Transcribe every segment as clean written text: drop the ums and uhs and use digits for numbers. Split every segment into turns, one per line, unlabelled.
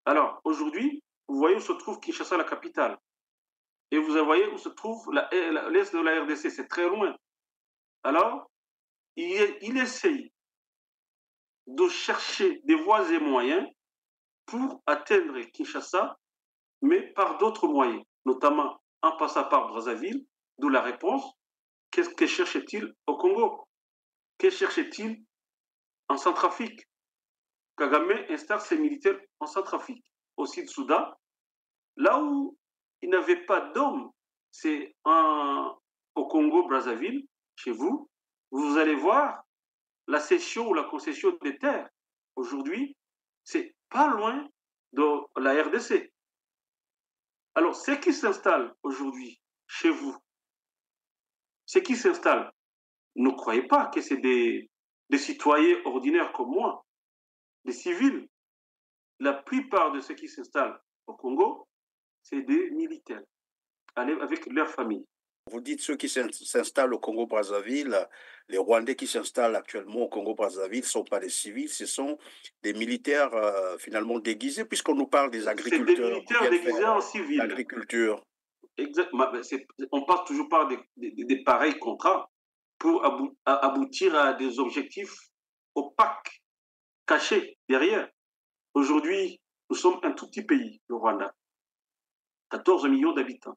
Alors, aujourd'hui, vous voyez où se trouve Kinshasa, la capitale. Et vous voyez où se trouve l'est de la RDC. C'est très loin. Alors, il essaye de chercher des voies et moyens pour atteindre Kinshasa, mais par d'autres moyens, notamment en passant par Brazzaville, d'où la réponse. Qu'est-ce que cherche-t-il au Congo? Que cherche-t-il en Centrafrique? Kagame installe ses militaires en Centrafrique, au Sud-Soudan, là où il n'avait pas d'hommes, c'est au Congo-Brazzaville, chez vous, vous allez voir la cession ou la concession des terres. Aujourd'hui, c'est pas loin de la RDC. Alors, ce qui s'installe aujourd'hui chez vous, ce qui s'installe, ne croyez pas que c'est des citoyens ordinaires comme moi, des civils. La plupart de ceux qui s'installent au Congo, c'est des militaires, avec leur famille.
Vous dites ceux qui s'installent au Congo-Brazzaville, les Rwandais qui s'installent actuellement au Congo-Brazzaville ne sont pas des civils, ce sont des militaires finalement déguisés, puisqu'on nous parle des
C'est des
agriculteurs qui
militaires
viennent
déguisés
faire
en civil.
l'agriculture.
Exactement. On passe toujours par des pareils contrats pour aboutir à des objectifs opaques, cachés derrière. Aujourd'hui, nous sommes un tout petit pays, le Rwanda, 14 millions d'habitants,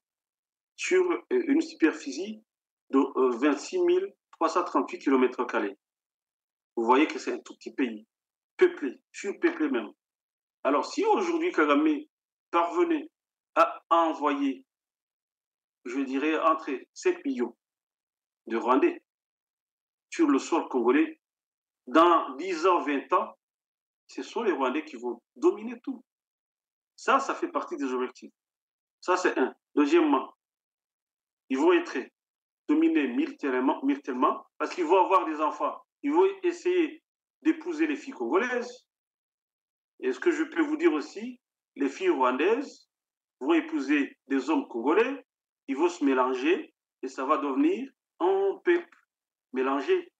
sur une superficie de 26 338 km². Vous voyez que c'est un tout petit pays, peuplé, surpeuplé même. Alors, si aujourd'hui Kagame parvenait à envoyer, je dirais, entre 7 millions de Rwandais sur le sol congolais, dans 10 ans, 20 ans, ce sont les Rwandais qui vont dominer tout. Ça fait partie des objectifs. Ça, c'est un. Deuxièmement, ils vont être dominés militairement parce qu'ils vont avoir des enfants. Ils vont essayer d'épouser les filles congolaises. Et ce que je peux vous dire aussi, les filles rwandaises vont épouser des hommes congolais, ils vont se mélanger et ça va devenir un peuple mélangé.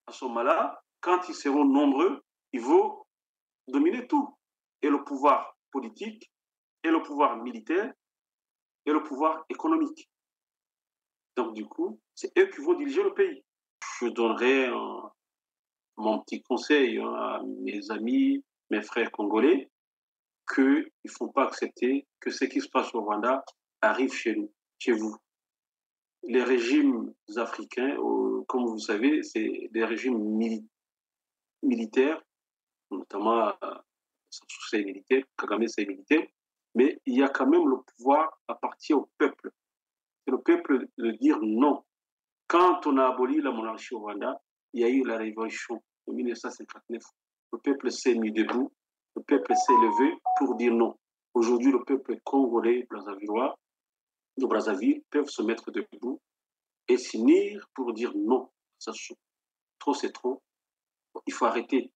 À ce moment-là, quand ils seront nombreux, ils vont dominer tout. Et le pouvoir politique, et le pouvoir militaire, et le pouvoir économique. Donc du coup, c'est eux qui vont diriger le pays. Je donnerai mon petit conseil à mes amis, mes frères congolais, qu'il ne faut pas accepter que ce qui se passe au Rwanda arrive chez nous, chez vous. Les régimes africains, comme vous savez, c'est des régimes militaires, notamment c'est militaire, Kagame c'est militaire, mais il y a quand même le pouvoir appartient au peuple. C'est le peuple de dire non. Quand on a aboli la monarchie au Rwanda, il y a eu la révolution en 1959. Le peuple s'est mis debout, le peuple s'est levé pour dire non. Aujourd'hui, le peuple congolais, brazzavillois, de Brazzaville, peuvent se mettre debout et s'unir pour dire non. Ça, trop, c'est trop. Il faut arrêter.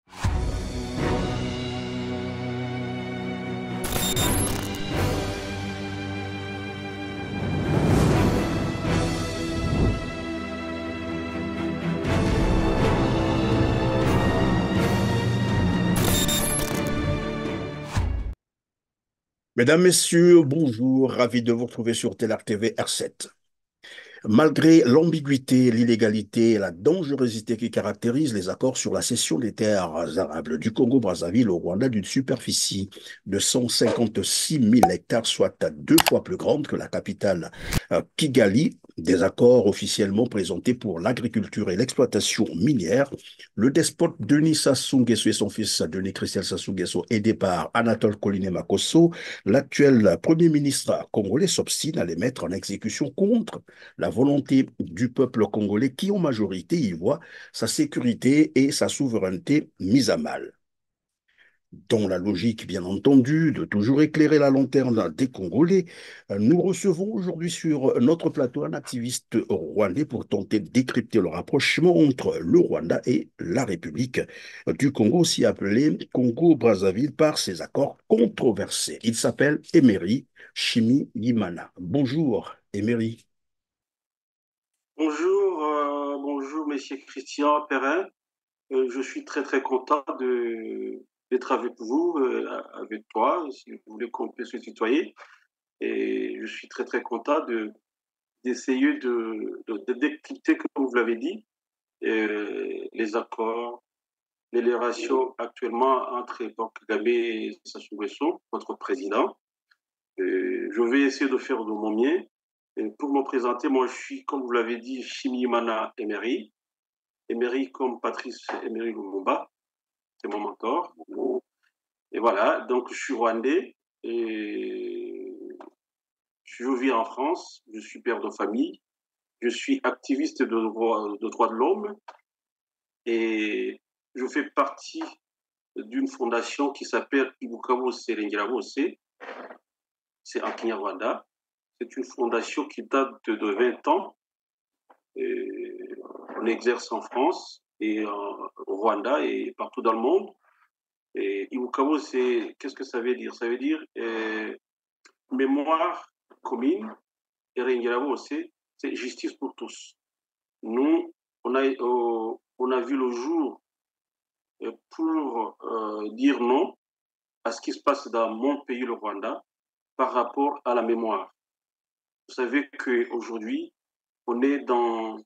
Mesdames, Messieurs, bonjour, ravi de vous retrouver sur Telar TV R7. Malgré l'ambiguïté, l'illégalité et la dangerosité qui caractérisent les accords sur la cession des terres arables du Congo-Brazzaville au Rwanda d'une superficie de 156 000 hectares, soit deux fois plus grande que la capitale Kigali, des accords officiellement présentés pour l'agriculture et l'exploitation minière, le despote Denis Sassou Nguesso et son fils Denis Christian Sassou Nguesso, aidé par Anatole Koliné-Makosso, l'actuel Premier ministre congolais s'obstine à les mettre en exécution contre la volonté du peuple congolais qui, en majorité, y voit sa sécurité et sa souveraineté mises à mal. Dans la logique, bien entendu, de toujours éclairer la lanterne des Congolais, nous recevons aujourd'hui sur notre plateau un activiste rwandais pour tenter de décrypter le rapprochement entre le Rwanda et la République du Congo, aussi appelée Congo-Brazzaville par ses accords controversés. Il s'appelle Emery Shimiyimana. Bonjour, Emery.
Bonjour, bonjour, Monsieur Christian Perrin. Je suis très très content d'être avec vous, avec toi, si vous voulez qu'on puisse se tutoyer. Et je suis très, très content d'essayer de décrypter, comme vous l'avez dit, les accords, les relations actuellement entre Paul Kagame et Sassou Nguesso, votre président. Je vais essayer de faire de mon mieux. Et pour me présenter, moi, je suis, comme vous l'avez dit, Chimimana Emery. Emery comme Patrice Emery Lumumba, c'est mon mentor. Et voilà, donc je suis rwandais et je vis en France, je suis père de famille, je suis activiste de droits de l'homme et je fais partie d'une fondation qui s'appelle Ibukabo Serengirabose, c'est en Kinyarwanda. C'est une fondation qui date de 20 ans. Et on exerce en France et au Rwanda et partout dans le monde. Et Ibukabo, qu'est-ce que ça veut dire? Ça veut dire mémoire commune et Rengirabo, c'est justice pour tous. Nous, on a vu le jour pour dire non à ce qui se passe dans mon pays, le Rwanda, par rapport à la mémoire. Vous savez qu'aujourd'hui, on est dans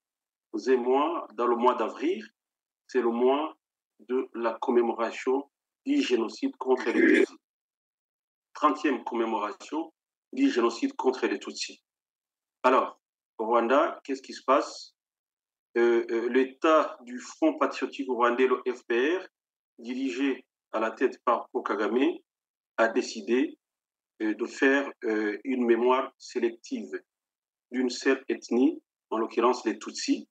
un mois, dans le mois d'avril, c'est le mois de la commémoration du génocide contre les Tutsis. 30e commémoration du génocide contre les Tutsis. Alors, au Rwanda, qu'est-ce qui se passe? L'État du Front patriotique rwandais, le FPR, dirigé à la tête par Paul Kagame, a décidé de faire une mémoire sélective d'une seule ethnie, en l'occurrence les Tutsis.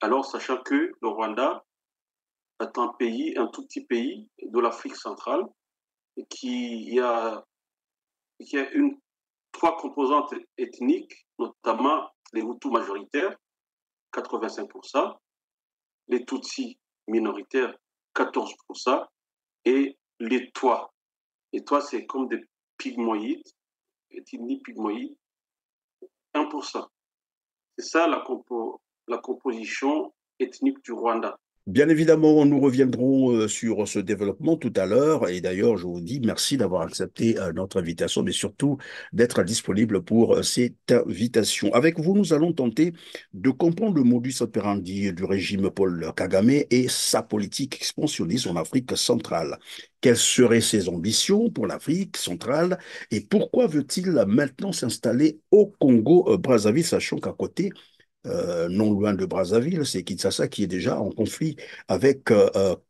Alors, sachant que le Rwanda est un pays, un tout petit pays de l'Afrique centrale, qui a trois composantes ethniques, notamment les Hutus majoritaires, 85%, les Tutsis minoritaires, 14%, et les Tois. Les Tois, c'est comme des pygmoïdes, ethnie pygmoïde, 1%. C'est ça la composition ethnique du Rwanda.
Bien évidemment, nous reviendrons sur ce développement tout à l'heure. Et d'ailleurs, je vous dis merci d'avoir accepté notre invitation, mais surtout d'être disponible pour cette invitation. Avec vous, nous allons tenter de comprendre le modus operandi du régime Paul Kagame et sa politique expansionniste en Afrique centrale. Quelles seraient ses ambitions pour l'Afrique centrale et pourquoi veut-il maintenant s'installer au Congo-Brazzaville, sachant qu'à côté, non loin de Brazzaville, c'est Kinshasa qui est déjà en conflit avec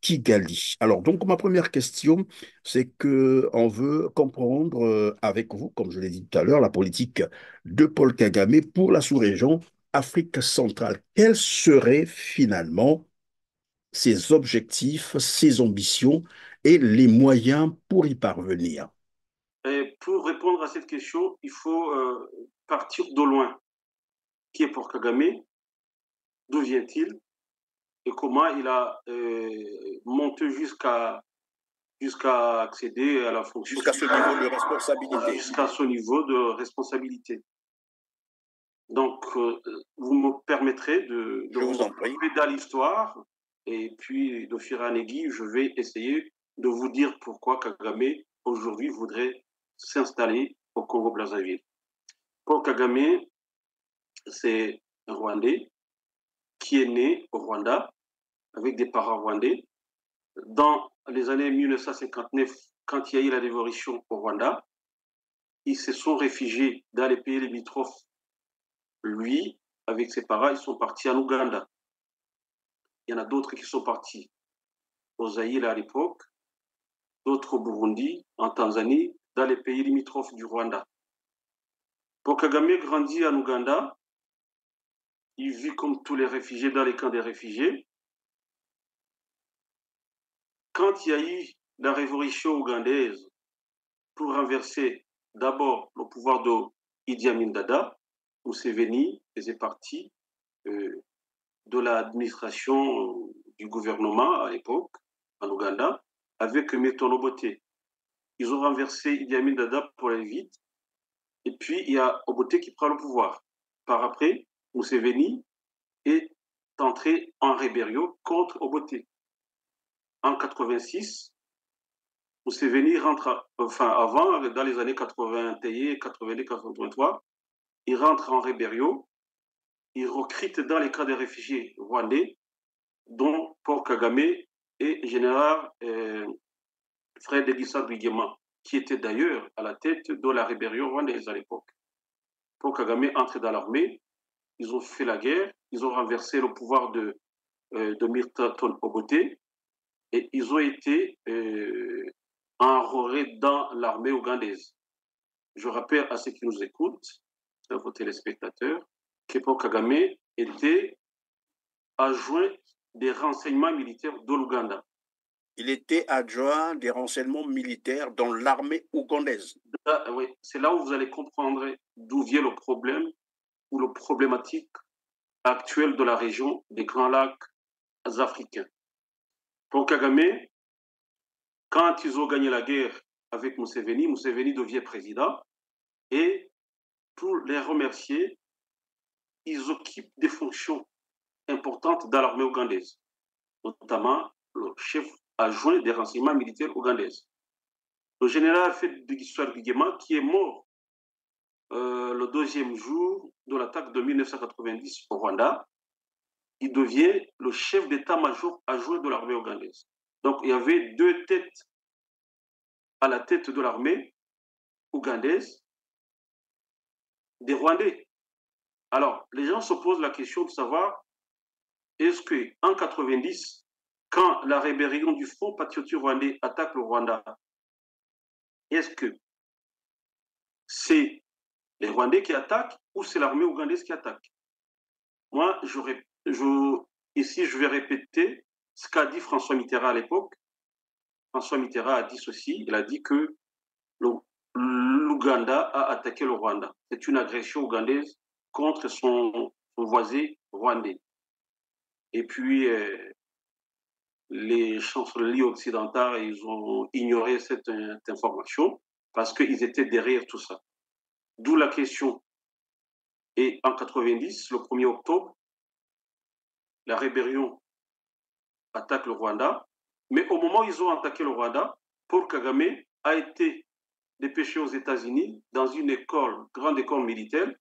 Kigali. Alors, donc, ma première question, c'est que on veut comprendre avec vous, comme je l'ai dit tout à l'heure, la politique de Paul Kagame pour la sous-région Afrique centrale. Quels seraient finalement ses objectifs, ses ambitions et les moyens pour y parvenir?
Et pour répondre à cette question, il faut partir de loin. Qui est Paul Kagame? D'où vient-il? Et comment il a monté jusqu'à accéder à la fonction
Jusqu'à ce niveau de responsabilité.
jusqu'à ce niveau de responsabilité. Donc, vous me permettrez de
vous en prie.
dans l'histoire et puis de fil en aiguille, je vais essayer de vous dire pourquoi Kagame aujourd'hui voudrait s'installer au Congo-Brazzaville. Paul Kagame, c'est un Rwandais qui est né au Rwanda avec des parents rwandais. Dans les années 1959, quand il y a eu la révolution au Rwanda, ils se sont réfugiés dans les pays limitrophes. Lui, avec ses parents, ils sont partis en Ouganda. Il y en a d'autres qui sont partis au Zaïre à l'époque, d'autres au Burundi, en Tanzanie, dans les pays limitrophes du Rwanda. Pour Kagame grandit en Ouganda, il vit comme tous les réfugiés dans les camps des réfugiés. Quand il y a eu la révolution ougandaise pour renverser d'abord le pouvoir de Idi Amin Dada, Museveni faisait partie de l'administration du gouvernement à l'époque, en Ouganda, avec Milton Obote. Ils ont renversé Idi Amin Dada pour aller vite, et puis il y a Obote qui prend le pouvoir. Par après, Museveni est entré en rébellion contre Obote. En 86, Museveni rentre, enfin avant, dans les années 81, 82, 83, il rentre en rébellion, il recrute dans les camps des réfugiés rwandais, dont Paul Kagame et général Fred Elissa Rwigema, qui était d'ailleurs à la tête de la rébellion rwandaise à l'époque. Paul Kagame entre dans l'armée, ils ont fait la guerre, ils ont renversé le pouvoir de Milton Obote et ils ont été enrôlés dans l'armée ougandaise. Je rappelle à ceux qui nous écoutent, à vos téléspectateurs, que Paul Kagame était adjoint des renseignements militaires de l'Ouganda.
Il était adjoint des renseignements militaires dans l'armée ougandaise.
Oui, c'est là où vous allez comprendre d'où vient le problème ou la problématique actuelle de la région des Grands Lacs africains. Pour Kagame, quand ils ont gagné la guerre avec Museveni, Museveni devient président et pour les remercier, ils occupent des fonctions importantes dans l'armée ougandaise, notamment le chef adjoint des renseignements militaires ougandaises. Le général Félix Rwigema, qui est mort le deuxième jour de l'attaque de 1990 au Rwanda, il devient le chef d'état-major adjoint de l'armée ougandaise. Donc, il y avait deux têtes à la tête de l'armée ougandaise, des Rwandais. Alors, les gens se posent la question de savoir, est-ce qu'en 90, quand la rébellion du Front patriotique rwandais attaque le Rwanda, est-ce que c'est les Rwandais qui attaquent ou c'est l'armée ougandaise qui attaque? Moi, ici, je vais répéter ce qu'a dit François Mitterrand à l'époque. François Mitterrand a dit ceci, il a dit que l'Ouganda a attaqué le Rwanda. C'est une agression ougandaise contre son voisin rwandais. Et puis, les chanceliers occidentaux, ils ont ignoré cette information parce qu'ils étaient derrière tout ça. D'où la question. Et en 90, le 1er octobre, la rébellion attaque le Rwanda. Mais au moment où ils ont attaqué le Rwanda, Paul Kagame a été dépêché aux États-Unis dans une grande école militaire.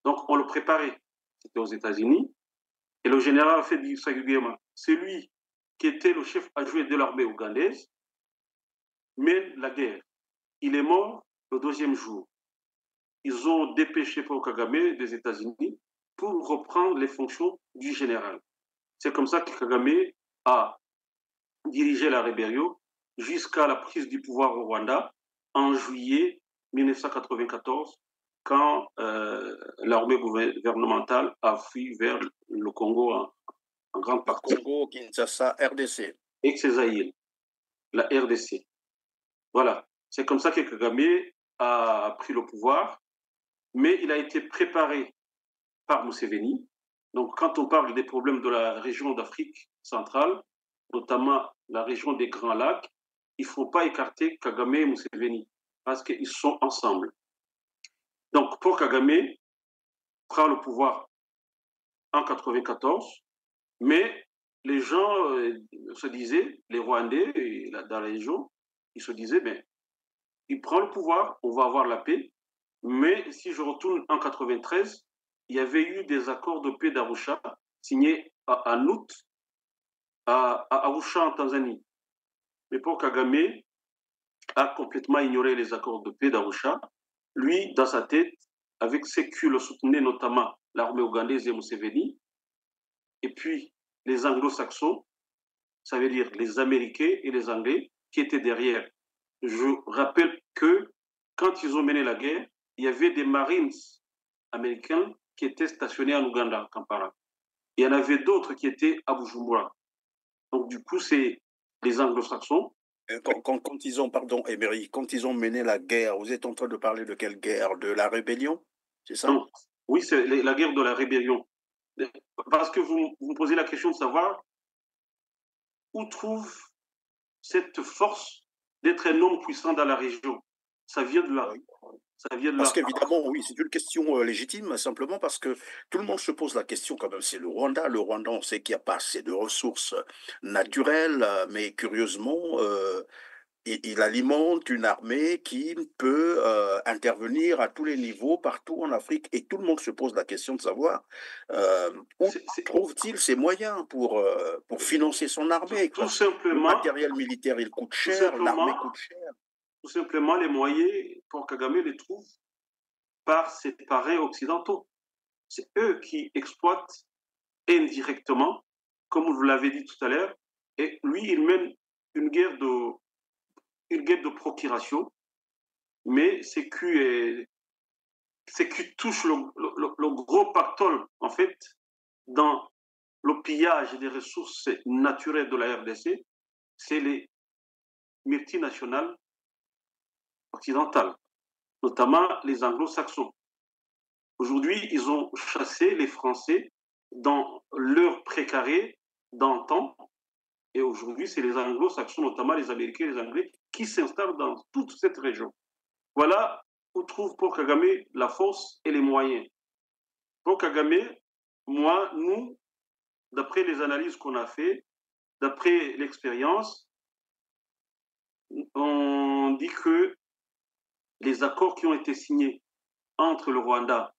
Donc, on le préparait. C'était aux États-Unis. Et le général Félix Rwigema, c'est lui qui était le chef adjoint de l'armée ougandaise, mène la guerre. Il est mort le deuxième jour. Ils ont dépêché Paul Kagame des États-Unis pour reprendre les fonctions du général. C'est comme ça que Kagame a dirigé la rébellion jusqu'à la prise du pouvoir au Rwanda en juillet 1994, quand l'armée gouvernementale a fui vers le Congo en grande partie.
Congo, Kinshasa, RDC.
Et Césaïl, la RDC. Voilà. C'est comme ça que Kagame a pris le pouvoir, mais il a été préparé par Museveni. Donc, quand on parle des problèmes de la région d'Afrique centrale, notamment la région des Grands Lacs, il ne faut pas écarter Kagame et Museveni, parce qu'ils sont ensemble. Donc, Paul Kagame prend le pouvoir en 1994, mais les gens se disaient, les Rwandais dans la région, ils se disaient, ben, il prend le pouvoir, on va avoir la paix, mais si je retourne en 1993, il y avait eu des accords de paix d'Arusha signés en août à Arusha en Tanzanie. Mais Paul Kagame a complètement ignoré les accords de paix d'Arusha. Lui, dans sa tête, avec ceux qui le soutenaient, notamment l'armée ougandaise et Museveni, et puis les anglo-saxons, ça veut dire les Américains et les Anglais qui étaient derrière. Je rappelle que quand ils ont mené la guerre, il y avait des Marines américains qui étaient stationnés en Ouganda, Kampala. Il y en avait d'autres qui étaient à Bujumbura. Donc, du coup, c'est les anglo-saxons.
Quand ils ont, pardon, Emery, quand ils ont mené la guerre, vous êtes en train de parler de quelle guerre? De la rébellion? C'est ça?
Non. Oui, c'est la guerre de la rébellion. Parce que vous me posez la question de savoir où trouve cette force d'être un homme puissant dans la région. Ça vient de là. Ça vient de
Parce
là.
qu'évidemment, oui, c'est une question légitime, simplement parce que tout le monde se pose la question quand même, c'est le Rwanda. Le Rwanda, on sait qu'il n'y a pas assez de ressources naturelles, mais curieusement, il alimente une armée qui peut intervenir à tous les niveaux, partout en Afrique, et tout le monde se pose la question de savoir où trouve-t-il ses moyens pour financer son armée,
tout
parce que le
simplement,
matériel militaire, il coûte
tout
cher,
simplement,
l'armée coûte cher.
tout simplement, les moyens, pour Kagame les trouve par ses parrains occidentaux. C'est eux qui exploitent indirectement, comme vous l'avez dit tout à l'heure, et lui, il mène une guerre de procuration, mais c'est qui touche le gros pactole, en fait, dans le pillage des ressources naturelles de la RDC, c'est les multinationales occidentales, notamment les anglo-saxons. Aujourd'hui, ils ont chassé les Français dans leur précaré d'antan. Et aujourd'hui, c'est les anglo-saxons, notamment les Américains et les Anglais, qui s'installent dans toute cette région. Voilà où trouve pour Kagame la force et les moyens. Pour Kagame, moi, nous, d'après les analyses qu'on a fait, d'après l'expérience, on dit que les accords qui ont été signés entre le Rwanda,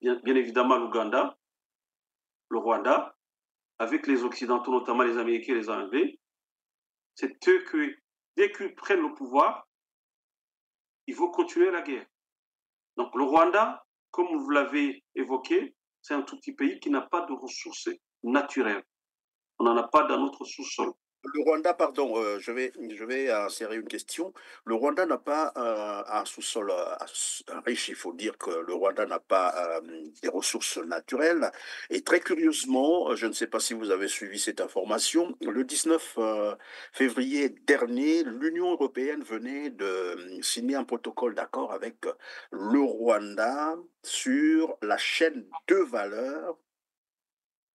bien évidemment l'Ouganda, le Rwanda, avec les Occidentaux, notamment les Américains et les Anglais, c'est eux que, dès qu'ils prennent le pouvoir, il faut continuer la guerre. Donc le Rwanda, comme vous l'avez évoqué, c'est un tout petit pays qui n'a pas de ressources naturelles. On n'en a pas dans notre sous-sol.
Le Rwanda, pardon, je vais insérer une question. Le Rwanda n'a pas un sous-sol riche. Il faut dire que le Rwanda n'a pas des ressources naturelles. Et très curieusement, je ne sais pas si vous avez suivi cette information, le 19 février dernier, l'Union européenne venait de signer un protocole d'accord avec le Rwanda sur la chaîne de valeur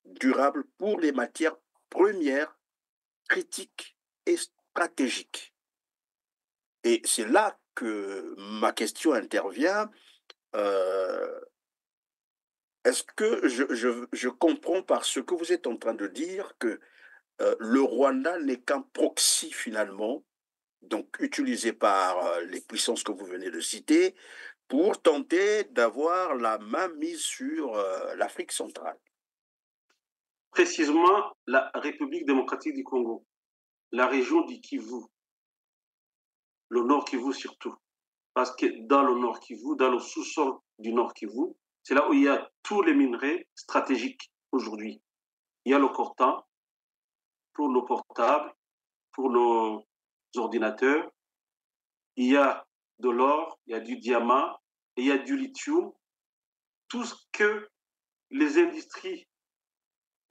durable pour les matières premières critique et stratégique. Et c'est là que ma question intervient. Euh, Est-ce que je comprends par ce que vous êtes en train de dire que le Rwanda n'est qu'un proxy finalement, donc utilisé par les puissances que vous venez de citer, pour tenter d'avoir la main mise sur l'Afrique centrale?
Précisément, la République démocratique du Congo, la région du Kivu, le Nord Kivu surtout. Parce que dans le Nord Kivu, dans le sous-sol du Nord Kivu, c'est là où il y a tous les minerais stratégiques aujourd'hui. Il y a le coltan pour nos portables, pour nos ordinateurs, il y a de l'or, il y a du diamant, et il y a du lithium, tout ce que les industries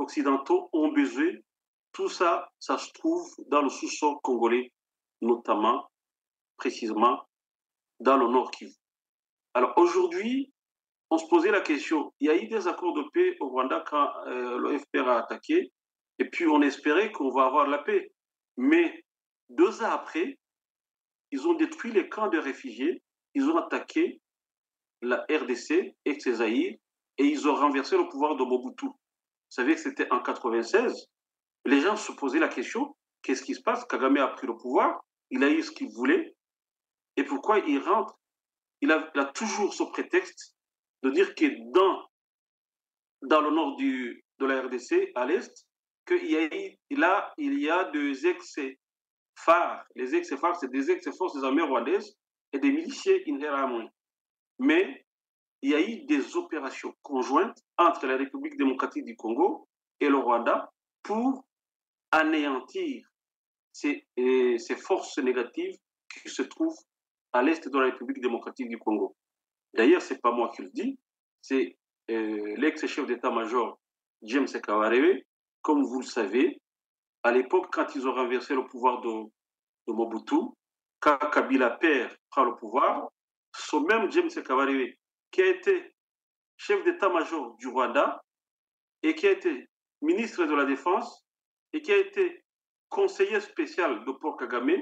occidentaux ont besoin, tout ça, ça se trouve dans le sous-sol congolais, notamment, précisément, dans le Nord Kivu. Alors aujourd'hui, on se posait la question, il y a eu des accords de paix au Rwanda quand le FPR a attaqué, et puis on espérait qu'on va avoir la paix. Mais 2 ans après, ils ont détruit les camps de réfugiés, ils ont attaqué la RDC et ses Zaïre, et ils ont renversé le pouvoir de Mobutu. Vous savez que c'était en 96. Les gens se posaient la question, qu'est-ce qui se passe? Kagame a pris le pouvoir, il a eu ce qu'il voulait, et pourquoi il rentre? Il a toujours ce prétexte de dire que dans le nord de la RDC, à l'est, il y a des ex-phares. Les ex-phares, c'est des ex-forces armées rwandaises et des miliciens inhérents. Mais il y a eu des opérations conjointes entre la République démocratique du Congo et le Rwanda pour anéantir ces forces négatives qui se trouvent à l'est de la République démocratique du Congo. D'ailleurs, ce n'est pas moi qui le dis, c'est l'ex-chef d'état-major James Kabarebe. Comme vous le savez, à l'époque, quand ils ont renversé le pouvoir de Mobutu, quand Kabila père prend le pouvoir, ce même James Kabarebe, qui a été chef d'état-major du Rwanda et qui a été ministre de la Défense et qui a été conseiller spécial de Paul Kagame,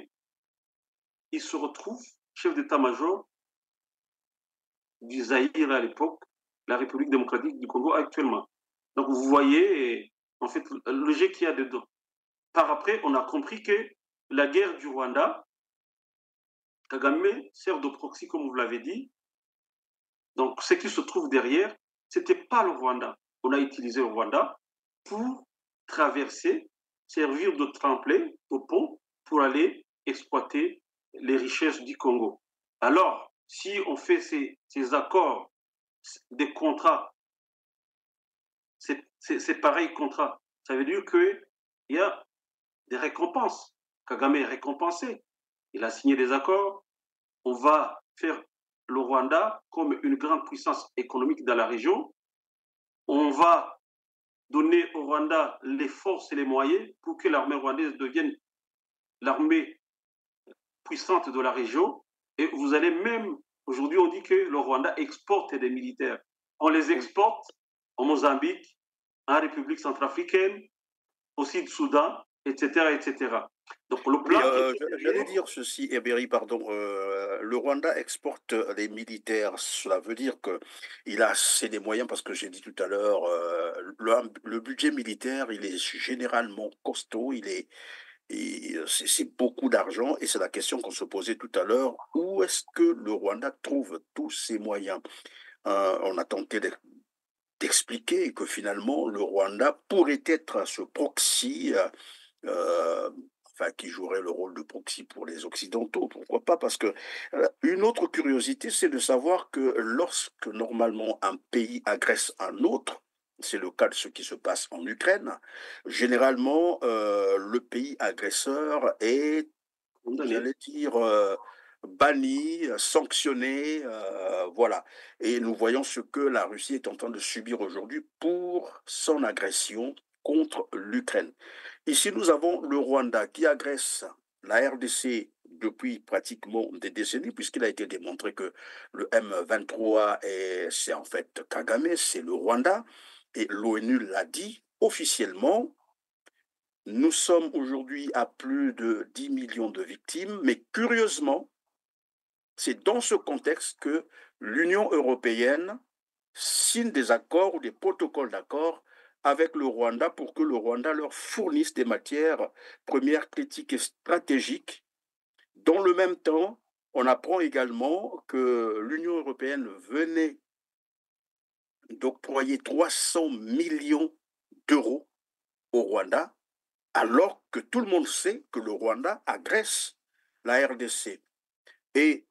il se retrouve chef d'état-major du Zaïre à l'époque, la République démocratique du Congo actuellement. Donc vous voyez, en fait, le jeu qu'il y a dedans. Par après, on a compris que la guerre du Rwanda, Kagame sert de proxy, comme vous l'avez dit. Donc, ce qui se trouve derrière, ce n'était pas le Rwanda. On a utilisé le Rwanda pour traverser, servir de tremplin au pont pour aller exploiter les richesses du Congo. Alors, si on fait ces accords, des contrats, c'est pareil contrat, ça veut dire qu'il y a des récompenses. Kagame est récompensé. Il a signé des accords. On va faire le Rwanda comme une grande puissance économique dans la région. On va donner au Rwanda les forces et les moyens pour que l'armée rwandaise devienne l'armée puissante de la région. Et vous allez même, aujourd'hui, on dit que le Rwanda exporte des militaires. On les exporte en Mozambique, en République centrafricaine, au Sud-Soudan, etc., etc. Donc le
Oui,
plan
j'allais dire ceci, Eberi, pardon. Le Rwanda exporte les militaires. Cela veut dire que il a assez des moyens, parce que j'ai dit tout à l'heure, le budget militaire, il est généralement costaud. C'est beaucoup d'argent, et c'est la question qu'on se posait tout à l'heure. Où est-ce que le Rwanda trouve tous ces moyens? On a tenté d'expliquer que finalement, le Rwanda pourrait être ce proxy. Euh, enfin, qui jouerait le rôle de proxy pour les Occidentaux, pourquoi pas? Parce que une autre curiosité, c'est de savoir que lorsque normalement un pays agresse un autre, c'est le cas de ce qui se passe en Ukraine, généralement le pays agresseur est,
condamné.
j'allais dire, banni, sanctionné, voilà. Et nous voyons ce que la Russie est en train de subir aujourd'hui pour son agression contre l'Ukraine. Ici, nous avons le Rwanda qui agresse la RDC depuis pratiquement des décennies, puisqu'il a été démontré que le M23, c'est en fait Kagame, c'est le Rwanda, et l'ONU l'a dit officiellement. Nous sommes aujourd'hui à plus de 10 millions de victimes, mais curieusement, c'est dans ce contexte que l'Union européenne signe des accords ou des protocoles d'accord avec le Rwanda pour que le Rwanda leur fournisse des matières premières critiques et stratégiques. Dans le même temps, on apprend également que l'Union européenne venait d'octroyer 300 millions d'euros au Rwanda, alors que tout le monde sait que le Rwanda agresse la RDC. Et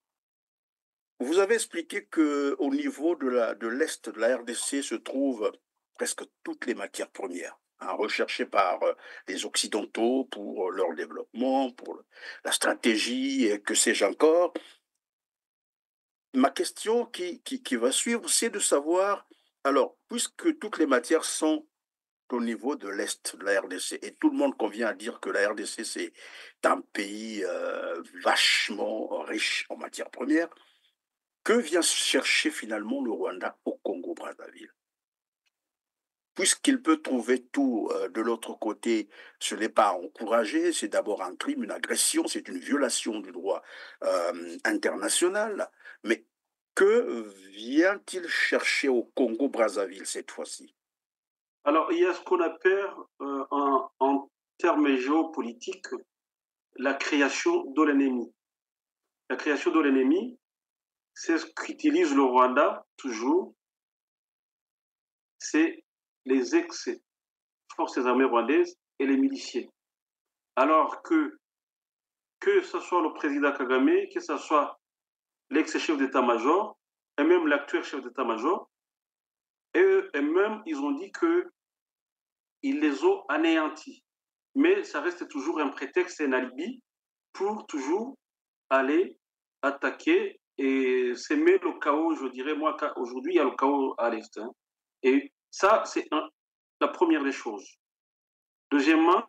vous avez expliqué qu'au niveau de l'Est de la RDC se trouvent presque toutes les matières premières, hein, recherchées par les Occidentaux pour leur développement, pour la stratégie, et que sais-je encore. Ma question qui va suivre, c'est de savoir, alors, puisque toutes les matières sont au niveau de l'Est de la RDC, et tout le monde convient à dire que la RDC, c'est un pays vachement riche en matières premières, que vient chercher finalement le Rwanda au Congo-Brazzaville? Puisqu'il peut trouver tout de l'autre côté, ce n'est pas encouragé, c'est d'abord un crime, une agression, c'est une violation du droit international. Mais que vient-il chercher au Congo-Brazzaville cette fois-ci?
Alors, il y a ce qu'on appelle en termes géopolitiques la création de l'ennemi. La création de l'ennemi, c'est ce qu'utilise le Rwanda toujours, c'est les ex-forces armées rwandaises et les miliciens. Alors que ce soit le président Kagame, que ce soit l'ex-chef d'état-major, et même l'actuel chef d'état-major, et même ils ont dit qu'ils les ont anéantis. Mais ça reste toujours un prétexte, un alibi pour toujours aller attaquer et s'aimer le chaos, je dirais, moi, aujourd'hui, il y a le chaos à l'Est. Hein. Et ça, c'est la première des choses. Deuxièmement,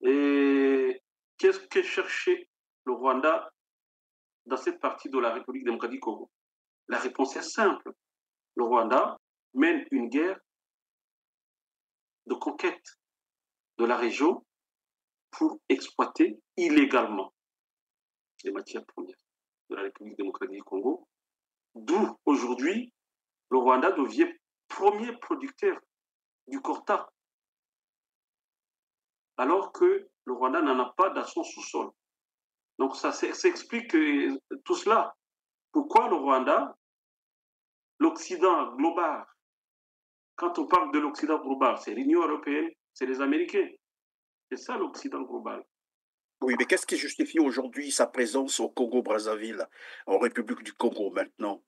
qu'est-ce que cherchait le Rwanda dans cette partie de la République démocratique du Congo? La réponse est simple. Le Rwanda mène une guerre de conquête de la région pour exploiter illégalement les matières premières de la République démocratique du Congo, d'où aujourd'hui le Rwanda devient premier producteur du Corta, alors que le Rwanda n'en a pas dans son sous-sol. Donc ça explique tout cela. Pourquoi le Rwanda, l'Occident global, quand on parle de l'Occident global, c'est l'Union européenne, c'est les Américains. C'est ça l'Occident global.
Oui, mais qu'est-ce qui justifie aujourd'hui sa présence au Congo-Brazzaville, en République du Congo maintenant?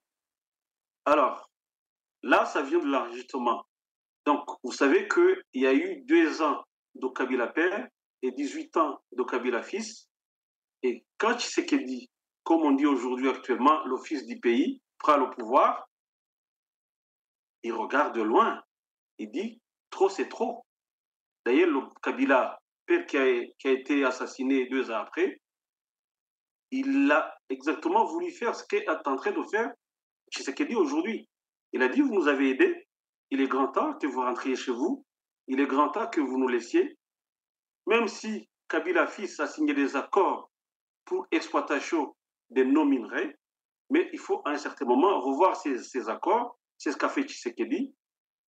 Alors, là, ça vient de l'enregistrement. Donc, vous savez qu'il y a eu 2 ans de Kabila père et 18 ans de Kabila fils. Et quand Tshisekedi, comme on dit aujourd'hui actuellement, le fils du pays, prend le pouvoir, il regarde de loin. Il dit, trop c'est trop. D'ailleurs, le Kabila père qui a été assassiné 2 ans après, il a exactement voulu faire ce qu'est en train de faire Tshisekedi aujourd'hui. Il a dit, vous nous avez aidés, il est grand temps que vous rentriez chez vous, il est grand temps que vous nous laissiez, même si Kabila fils a signé des accords pour exploitation des non-minerais, mais il faut à un certain moment revoir ces accords, c'est ce qu'a fait Tshisekedi,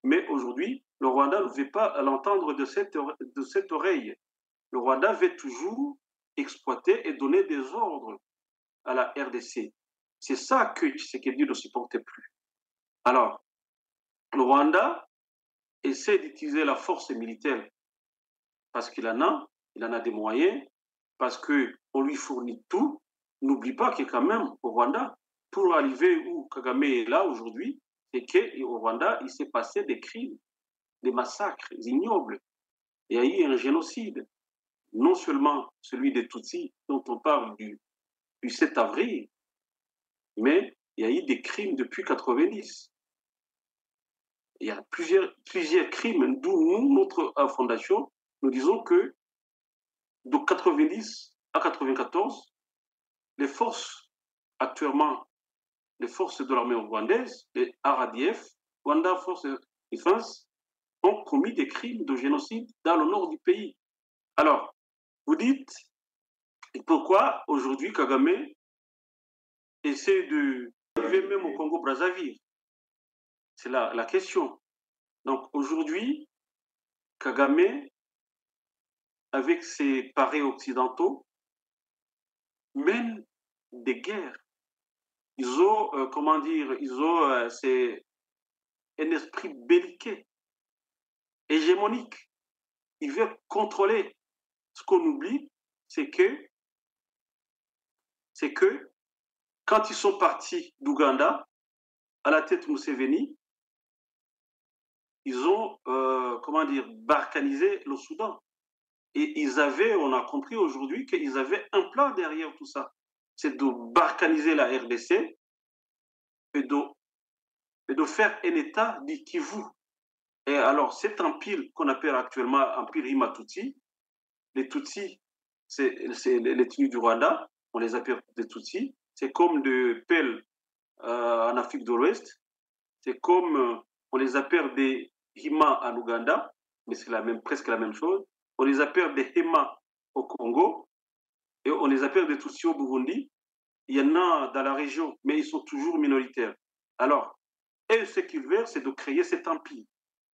mais aujourd'hui, le Rwanda ne veut pas l'entendre de cette oreille. Le Rwanda veut toujours exploiter et donner des ordres à la RDC. C'est ça que Tshisekedi ne supportait plus. Alors, le Rwanda essaie d'utiliser la force militaire parce qu'il en a des moyens, parce qu'on lui fournit tout. N'oublie pas que quand même au Rwanda, pour arriver où Kagame est là aujourd'hui, c'est qu'au Rwanda, il s'est passé des crimes, des massacres ignobles. Il y a eu un génocide, non seulement celui des Tutsis dont on parle du 7 avril, mais il y a eu des crimes depuis 90. Il y a plusieurs crimes, d'où nous, notre fondation, nous disons que de 90 à 94, les forces, actuellement, les forces de l'armée rwandaise, les RADF, Rwanda Force Defense, ont commis des crimes de génocide dans le nord du pays. Alors, vous dites, pourquoi aujourd'hui Kagame essaie de arriver même au Congo-Brazzaville? C'est la question. Donc aujourd'hui, Kagame, avec ses parais occidentaux, mène des guerres. Ils ont, comment dire, ils ont un esprit belliqueux, hégémonique. Ils veulent contrôler. Ce qu'on oublie, c'est que quand ils sont partis d'Ouganda, à la tête Museveni, ils ont, comment dire, balkanisé le Soudan. Et ils avaient, on a compris aujourd'hui qu'ils avaient un plan derrière tout ça. C'est de balkaniser la RDC et de faire un État du Kivu. Et alors, cet empire qu'on appelle actuellement Empire Hima-Tutsi, les Tutsis, c'est les tribus du Rwanda, on les appelle des Tutsis. C'est comme des Peuls en Afrique de l'Ouest. C'est comme, on les appelle des Hima en Ouganda, mais c'est presque la même chose. On les appelle des Hema au Congo et on les appelle des Tutsis au Burundi. Il y en a dans la région, mais ils sont toujours minoritaires. Alors, et ce qu'ils veulent, c'est de créer cet empire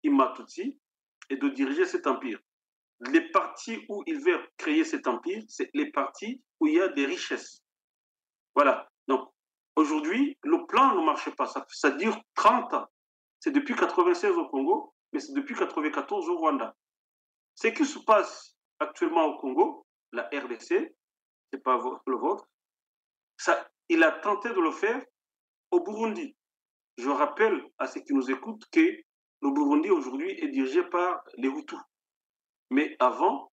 Hima-Tutsi et de diriger cet empire. Les parties où ils veulent créer cet empire, c'est les parties où il y a des richesses. Voilà. Donc, aujourd'hui, le plan ne marche pas. Ça dure 30 ans. C'est depuis 96 au Congo, mais c'est depuis 94 au Rwanda. Ce qui se passe actuellement au Congo, la RDC, c'est pas le vôtre, il a tenté de le faire au Burundi. Je rappelle à ceux qui nous écoutent que le Burundi aujourd'hui est dirigé par les Hutus. Mais avant,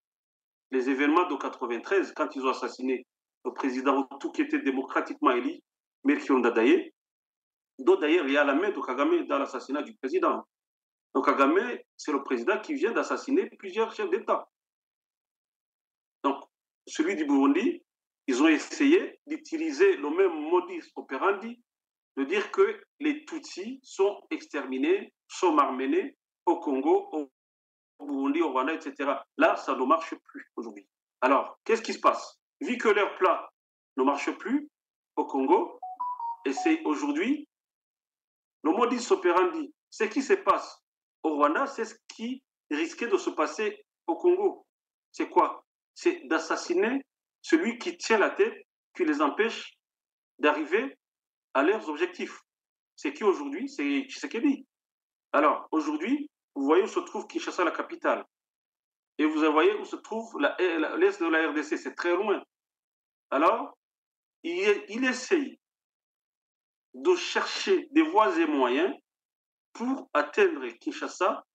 les événements de 93, quand ils ont assassiné le président Hutu qui était démocratiquement élu, Melchior Ndadaye, dont d'ailleurs il y a la main de Kagame dans l'assassinat du président. Donc Kagame, c'est le président qui vient d'assassiner plusieurs chefs d'État. Donc, celui du Burundi, ils ont essayé d'utiliser le même modus operandi, de dire que les Tutsis sont exterminés, sont marmenés au Congo, au Burundi, au Rwanda, etc. Là, ça ne marche plus aujourd'hui. Alors, qu'est-ce qui se passe? Vu que leur plan ne marche plus au Congo, et c'est aujourd'hui le modus operandi, ce qui se passe au Rwanda, c'est ce qui risquait de se passer au Congo. C'est quoi? C'est d'assassiner celui qui tient la tête, qui les empêche d'arriver à leurs objectifs. C'est qui aujourd'hui? C'est Tshisekedi. Alors, aujourd'hui, vous voyez où se trouve Kinshasa, la capitale. Et vous voyez où se trouve l'est de la RDC. C'est très loin. Alors, il essaye de chercher des voies et moyens pour atteindre Kinshasa,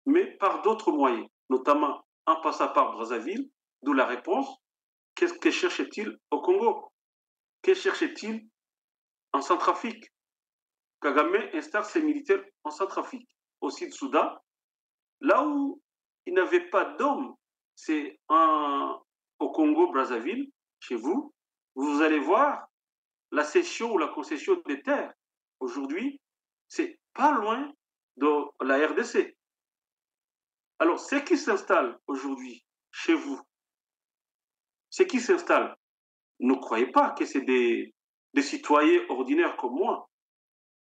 mais par d'autres moyens, notamment en passant par Brazzaville, d'où la réponse. Qu'est-ce que cherche-t-il au Congo? Que cherche-t-il en Centrafrique? Kagame installe ses militaires en Centrafrique, au Sud-Soudan, là où il n'avait pas d'hommes, c'est au Congo-Brazzaville, chez vous, vous allez voir la cession ou la concession des terres. Aujourd'hui, c'est pas loin de la RDC. Alors, ce qui s'installe aujourd'hui chez vous, ce qui s'installe, ne croyez pas que c'est des citoyens ordinaires comme moi,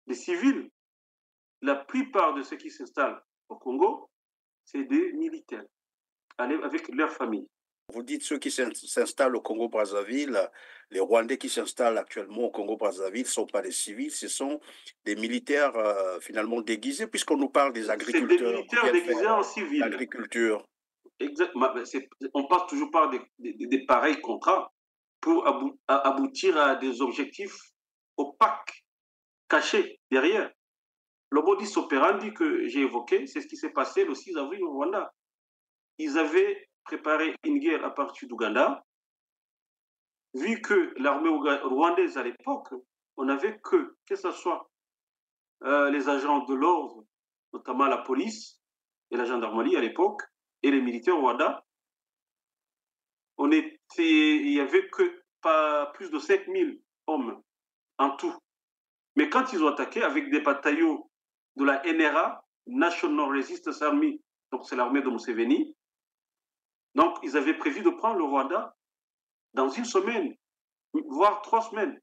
des civils. La plupart de ceux qui s'installent au Congo, c'est des militaires, avec leur famille.
Vous dites ceux qui s'installent au Congo-Brazzaville, les Rwandais qui s'installent actuellement au Congo-Brazzaville ne sont pas des civils, ce sont des militaires finalement déguisés, puisqu'on nous parle des agriculteurs.
C'est des militaires déguisés en civil.
L'agriculture.
Exactement. On passe toujours par des pareils contrats pour aboutir à des objectifs opaques, cachés derrière. Le modus operandi que j'ai évoqué, c'est ce qui s'est passé le 6 avril au Rwanda. Ils avaient préparé une guerre à partir d'Ouganda. Vu que l'armée rwandaise à l'époque, on n'avait que ce soit les agents de l'ordre, notamment la police et la gendarmerie à l'époque, et les militaires rwandais, il n'y avait que pas plus de 5000 hommes en tout. Mais quand ils ont attaqué avec des bataillons de la NRA, National Resistance Army, donc c'est l'armée de Museveni, donc ils avaient prévu de prendre le Rwanda dans une semaine, voire 3 semaines.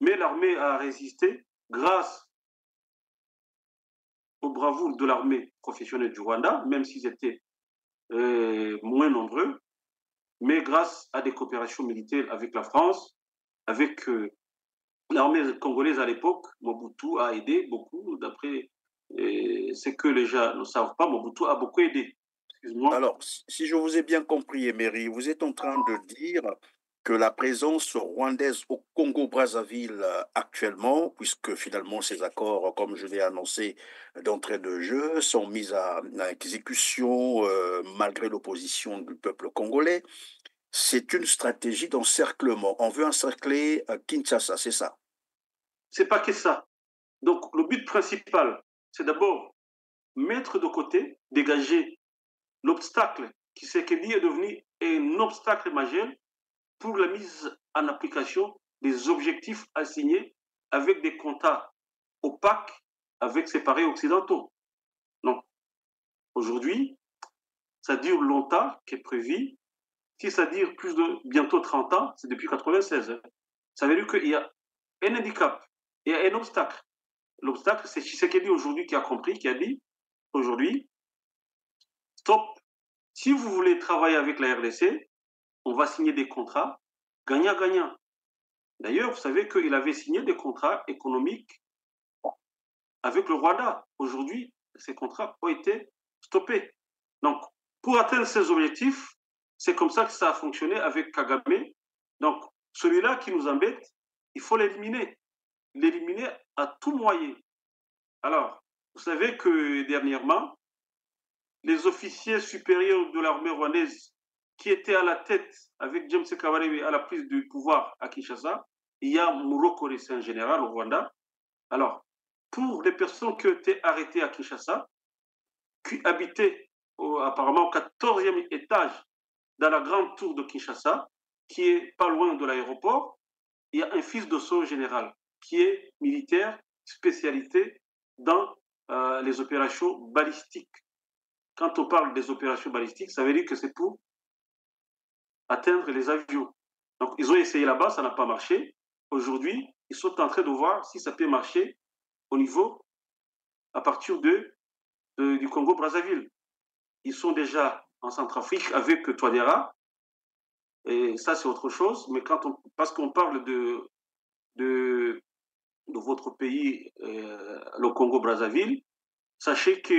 Mais l'armée a résisté grâce aux bravoures de l'armée professionnelle du Rwanda, même s'ils étaient moins nombreux, mais grâce à des coopérations militaires avec la France, avec l'armée congolaise à l'époque, Mobutu a aidé beaucoup, d'après ce que les gens ne savent pas, Mobutu a beaucoup aidé.
Alors, si je vous ai bien compris, Emery, vous êtes en train de dire que la présence rwandaise au Congo-Brazzaville actuellement, puisque finalement ces accords, comme je l'ai annoncé d'entrée de jeu, sont mis à exécution malgré l'opposition du peuple congolais, c'est une stratégie d'encerclement. On veut encercler Kinshasa, c'est ça?
C'est pas que ça. Donc, le but principal, c'est d'abord mettre de côté, dégager l'obstacle qui s'est est devenu un obstacle majeur pour la mise en application des objectifs assignés avec des contrats opaques avec ses pareils occidentaux. Donc, aujourd'hui, ça dure longtemps, qui est prévu. Si ça dure plus de bientôt 30 ans, c'est depuis 96. Hein. Ça veut dire qu'il y a un handicap, il y a un obstacle. L'obstacle, c'est Tshisekedi aujourd'hui qui a compris, qui a dit aujourd'hui, stop, si vous voulez travailler avec la RDC, on va signer des contrats gagnant-gagnant. D'ailleurs, vous savez qu'il avait signé des contrats économiques avec le Rwanda. Aujourd'hui, ces contrats ont été stoppés. Donc, pour atteindre ces objectifs, c'est comme ça que ça a fonctionné avec Kagame. Donc, celui-là qui nous embête, il faut l'éliminer. L'éliminer à tout moyen. Alors, vous savez que dernièrement, les officiers supérieurs de l'armée rwandaise qui étaient à la tête avec James Kabarebe à la prise du pouvoir à Kinshasa, il y a Murokore, c'est un général au Rwanda. Alors, pour les personnes qui ont été arrêtées à Kinshasa, qui habitaient apparemment au 14e étage dans la grande tour de Kinshasa, qui est pas loin de l'aéroport, il y a un fils de son général qui est militaire, spécialité dans les opérations balistiques. Quand on parle des opérations balistiques, ça veut dire que c'est pour atteindre les avions. Donc, ils ont essayé là-bas, ça n'a pas marché. Aujourd'hui, ils sont en train de voir si ça peut marcher au niveau, à partir du Congo-Brazzaville. Ils sont déjà en Centrafrique avec Touadéra. Et ça, c'est autre chose. Mais parce qu'on parle de, de votre pays, le Congo-Brazzaville, sachez que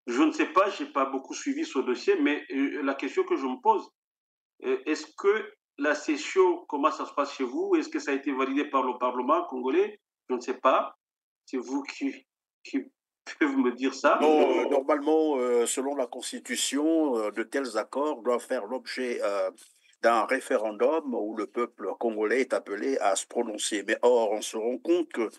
je ne sais pas, je n'ai pas beaucoup suivi ce dossier, mais la question que je me pose, est-ce que la session, comment ça se passe chez vous? Est-ce que ça a été validé par le Parlement congolais? Je ne sais pas. C'est vous qui peuvent me dire ça.
Non, normalement, selon la Constitution, de tels accords doivent faire l'objet d'un référendum où le peuple congolais est appelé à se prononcer. Mais or, on se rend compte que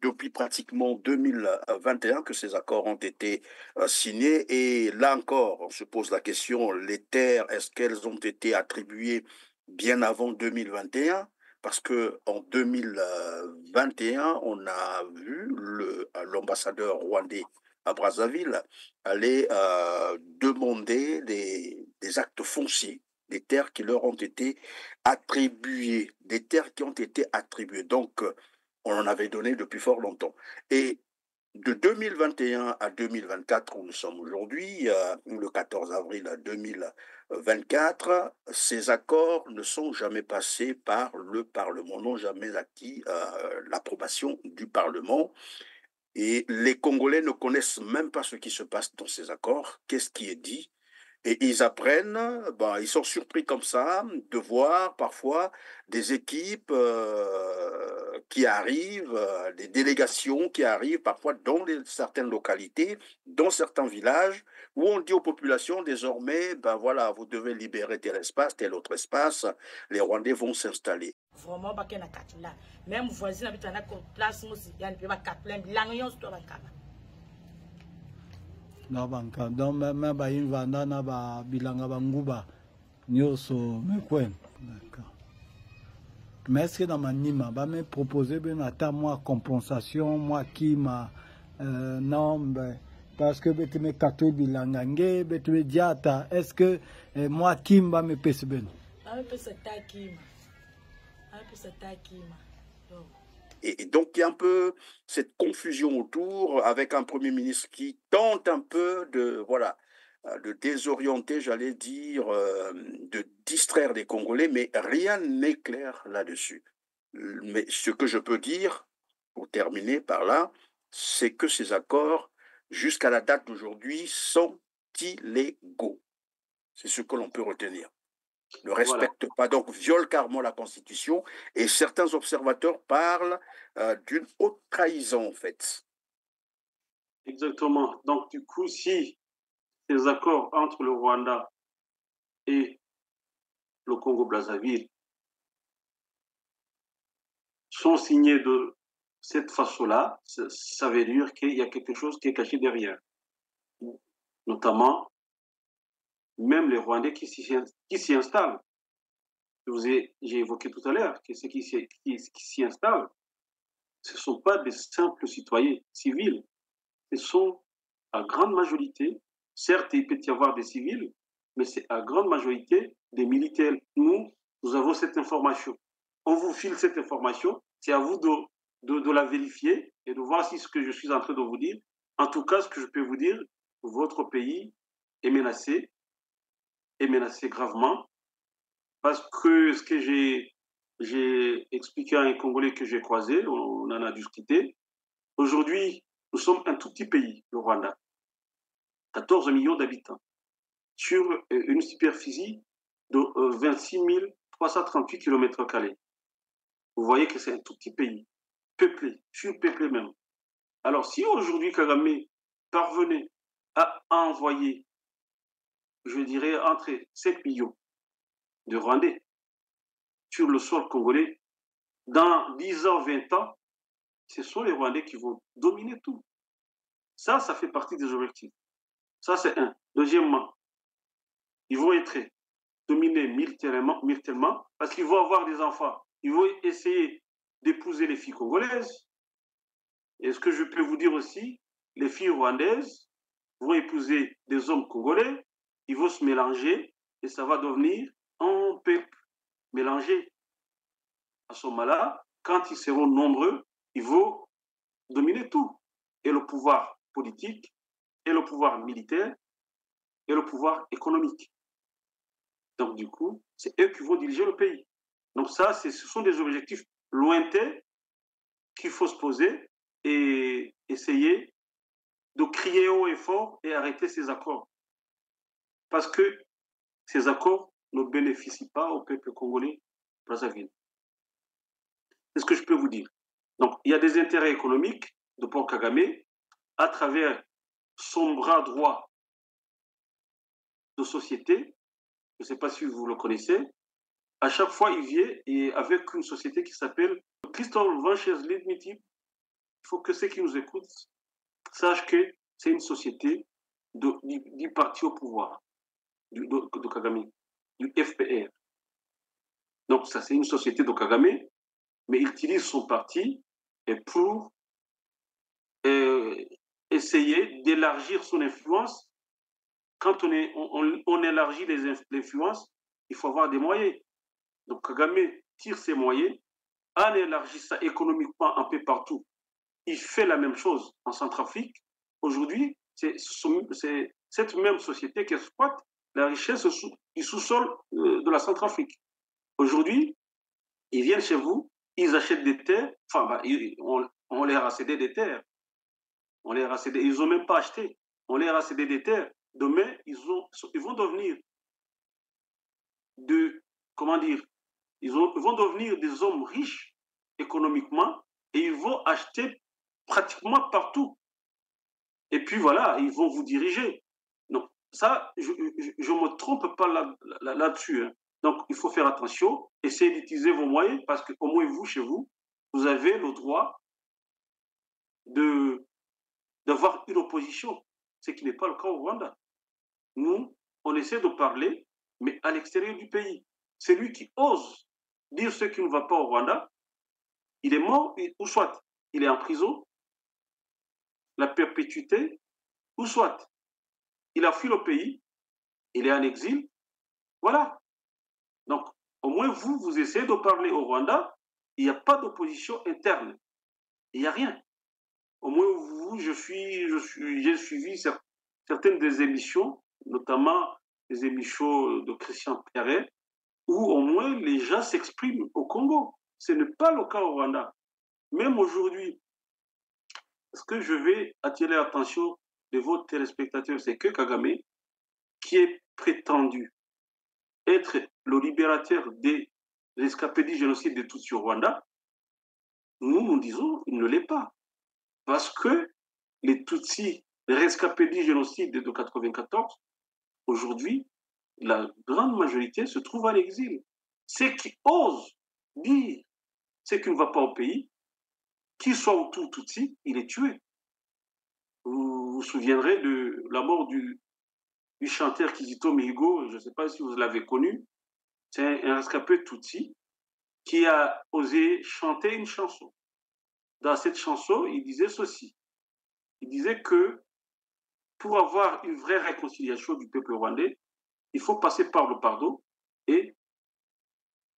depuis pratiquement 2021 que ces accords ont été signés. Et là encore, on se pose la question, les terres, est-ce qu'elles ont été attribuées bien avant 2021? Parce que en 2021, on a vu l'ambassadeur rwandais à Brazzaville aller demander des actes fonciers, des terres qui leur ont été attribuées, des terres qui ont été attribuées. Donc, on en avait donné depuis fort longtemps. Et de 2021 à 2024, où nous sommes aujourd'hui, le 14 avril 2024, ces accords ne sont jamais passés par le Parlement, n'ont jamais acquis l'approbation du Parlement. Et les Congolais ne connaissent même pas ce qui se passe dans ces accords, qu'est-ce qui est dit. Et ils apprennent, ben, ils sont surpris comme ça de voir parfois des équipes qui arrivent, des délégations qui arrivent parfois dans certaines localités, dans certains villages, où on dit aux populations désormais, ben voilà, vous devez libérer tel espace, tel autre espace, les Rwandais vont s'installer.
Vraiment, même voisin habite en place, il y a un
na banka donc même bayimvanda na ba bilanga banguba nyonso mekwem d'accord. Mais est-ce que dans manima ba me proposer ben ata moi compensation moi qui ma non ben, parce que bete me kato bilanga nge bete me diata est-ce que moi qui mba me pese ben
ba me pese ta kima ba me pese ta kima.
Et donc, il y a un peu cette confusion autour avec un Premier ministre qui tente un peu de, voilà, de désorienter, j'allais dire, de distraire les Congolais, mais rien n'est clair là-dessus. Mais ce que je peux dire, pour terminer par là, c'est que ces accords, jusqu'à la date d'aujourd'hui, sont illégaux. C'est ce que l'on peut retenir. Ne respecte pas, donc viole carrément la Constitution, et certains observateurs parlent d'une haute trahison en fait.
Exactement. Donc du coup, si ces accords entre le Rwanda et le Congo-Brazzaville sont signés de cette façon-là, ça veut dire qu'il y a quelque chose qui est caché derrière. Notamment, même les Rwandais qui s'y installent. J'ai évoqué tout à l'heure que ceux qui s'y installent, ce ne sont pas des simples citoyens civils. Ce sont à grande majorité, certes, il peut y avoir des civils, mais c'est à grande majorité des militaires. Nous avons cette information. On vous file cette information, c'est à vous de la vérifier et de voir si ce que je suis en train de vous dire, en tout cas, ce que je peux vous dire, votre pays est menacé gravement, parce que ce que j'ai expliqué à un Congolais que j'ai croisé, on en a discuté. Aujourd'hui, nous sommes un tout petit pays, le Rwanda, 14 millions d'habitants, sur une superficie de 26 338 km². Vous voyez que c'est un tout petit pays, peuplé, surpeuplé même. Alors, si aujourd'hui Kagame parvenait à envoyer, je dirais, entre 7 millions de Rwandais sur le sol congolais, dans 10 ans, 20 ans, ce sont les Rwandais qui vont dominer tout. Ça fait partie des objectifs. Ça, c'est un. Deuxièmement, ils vont être dominés militairement parce qu'ils vont avoir des enfants. Ils vont essayer d'épouser les filles congolaises. Et ce que je peux vous dire aussi, les filles rwandaises vont épouser des hommes congolais, ils vont se mélanger et ça va devenir un peuple mélangé. À ce moment-là, quand ils seront nombreux, ils vont dominer tout. Et le pouvoir politique, et le pouvoir militaire, et le pouvoir économique. Donc, du coup, c'est eux qui vont diriger le pays. Donc, ça, ce sont des objectifs lointains qu'il faut se poser et essayer de crier haut et fort et arrêter ces accords. Parce que ces accords ne bénéficient pas au peuple congolais Brazzaville. C'est ce que je peux vous dire. Donc, il y a des intérêts économiques de Paul Kagame à travers son bras droit de société. Je ne sais pas si vous le connaissez. À chaque fois, il vient et avec une société qui s'appelle Crystal Ventures Limited. Il faut que ceux qui nous écoutent sachent que c'est une société du parti au pouvoir, de Kagame, du FPR. Donc, ça, c'est une société de Kagame, mais il utilise son parti pour essayer d'élargir son influence. Quand on élargit l'influence, il faut avoir des moyens. Donc Kagame tire ses moyens en élargissant économiquement un peu partout. Il fait la même chose en Centrafrique. Aujourd'hui, c'est cette même société qui exploite la richesse du sous-sol de la Centrafrique. Aujourd'hui, ils viennent chez vous, ils achètent des terres, enfin, on leur a cédé des terres. On leur a cédé, ils n'ont même pas acheté. On leur a cédé des terres. Demain, ils vont devenir comment dire, ils vont devenir des hommes riches économiquement et ils vont acheter pratiquement partout. Et puis voilà, ils vont vous diriger. Donc ça, je ne me trompe pas là-dessus. Hein. Donc il faut faire attention, essayez d'utiliser vos moyens parce qu'au moins vous, chez vous, vous avez le droit d'avoir une opposition, ce qui n'est pas le cas au Rwanda. Nous, on essaie de parler, mais à l'extérieur du pays. Celui qui ose dire ce qui ne va pas au Rwanda, il est mort, ou soit il est en prison, la perpétuité, ou soit il a fui le pays, il est en exil. Voilà. Donc, au moins vous essayez de parler au Rwanda, il n'y a pas d'opposition interne. Il n'y a rien. Au moins vous, j'ai suivi certaines des émissions, notamment les émissions de Christian Pierret, où au moins les gens s'expriment au Congo. Ce n'est pas le cas au Rwanda. Même aujourd'hui, ce que je vais attirer l'attention de vos téléspectateurs, c'est que Kagame, qui est prétendu être le libérateur des rescapés du génocide de Tutsi au Rwanda, nous disons qu'il ne l'est pas. Parce que les Tutsis, les rescapés du génocide de 1994, aujourd'hui, la grande majorité se trouve à l'exil. Ceux qui osent dire ce qui ne va pas au pays, qu'il soit Hutu ou Tutsi, il est tué. Vous vous souviendrez de la mort du chanteur Kizito Mihigo, je ne sais pas si vous l'avez connu, c'est un rescapé Tutsi qui a osé chanter une chanson. Dans cette chanson, il disait ceci. Il disait que pour avoir une vraie réconciliation du peuple rwandais, il faut passer par le pardon et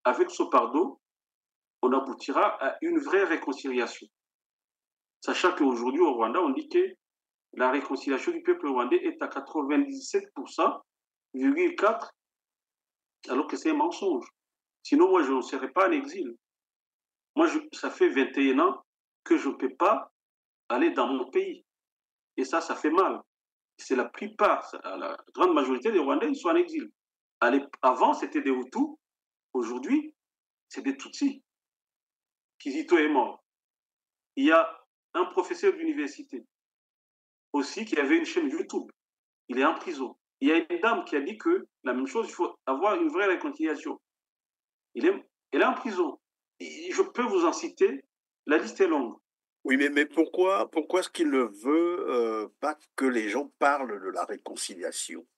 avec ce pardon, on aboutira à une vraie réconciliation. Sachant qu'aujourd'hui au Rwanda, on dit que la réconciliation du peuple rwandais est à 97,4%, alors que c'est un mensonge. Sinon, moi, je ne serais pas en exil. Moi, ça fait 21 ans que je ne peux pas aller dans mon pays. Et ça fait mal. C'est la plupart, la grande majorité des Rwandais, ils sont en exil. Avant, c'était des Hutus. Aujourd'hui, c'est des Tutsis. Kizito est mort. Il y a un professeur d'université aussi qui avait une chaîne YouTube. Il est en prison. Il y a une dame qui a dit que la même chose, il faut avoir une vraie réconciliation. Elle est en prison. Et je peux vous en citer, la liste est longue.
Oui, mais pourquoi est-ce qu'il ne veut pas que les gens parlent de la réconciliation?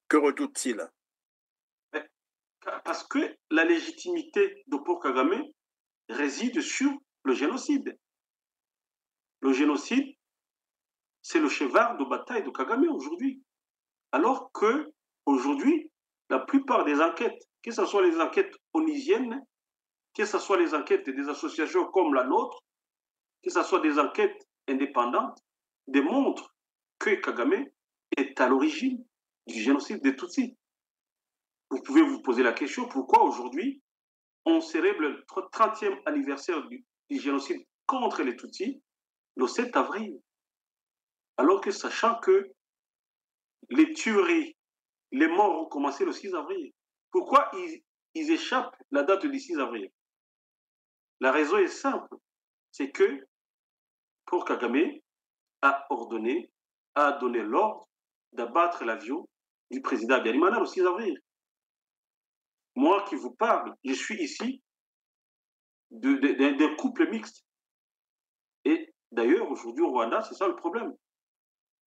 Que redoute-t-il?
Parce que la légitimité de Paul Kagame réside sur le génocide. Le génocide, c'est le cheval de bataille de Kagame aujourd'hui. Alors que aujourd'hui, la plupart des enquêtes, que ce soit les enquêtes onusiennes, que ce soit les enquêtes des associations comme la nôtre, que ce soit des enquêtes indépendantes, démontrent que Kagame est à l'origine du génocide des Tutsis. vous pouvez vous poser la question, pourquoi aujourd'hui on célèbre le 30e anniversaire du génocide contre les Tutsis le 7 avril, alors que sachant que les tueries, les morts ont commencé le 6 avril. Pourquoi ils échappent la date du 6 avril? La raison est simple, c'est que Paul Kagame a ordonné, a donné l'ordre d'abattre l'avion du président Habyarimana le 6 avril. Moi qui vous parle, je suis ici d'un couple mixte. Et d'ailleurs, aujourd'hui au Rwanda, c'est ça le problème.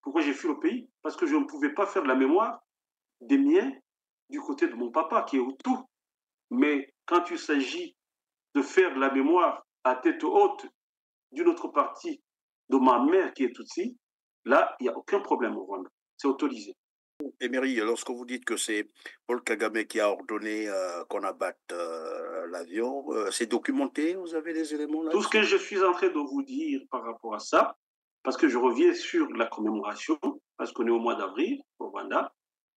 Pourquoi j'ai fui le pays? Parce que je ne pouvais pas faire la mémoire des miens du côté de mon papa, qui est Hutu. Mais quand il s'agit de faire la mémoire à tête haute d'une autre partie de ma mère qui est Tutsi, là, il n'y a aucun problème au Rwanda. C'est autorisé.
Emery, lorsque vous dites que c'est Paul Kagame qui a ordonné qu'on abatte l'avion, c'est documenté? Vous avez des éléments là?
Tout ce que je suis en train de vous dire par rapport à ça, parce que je reviens sur la commémoration, parce qu'on est au mois d'avril au Rwanda,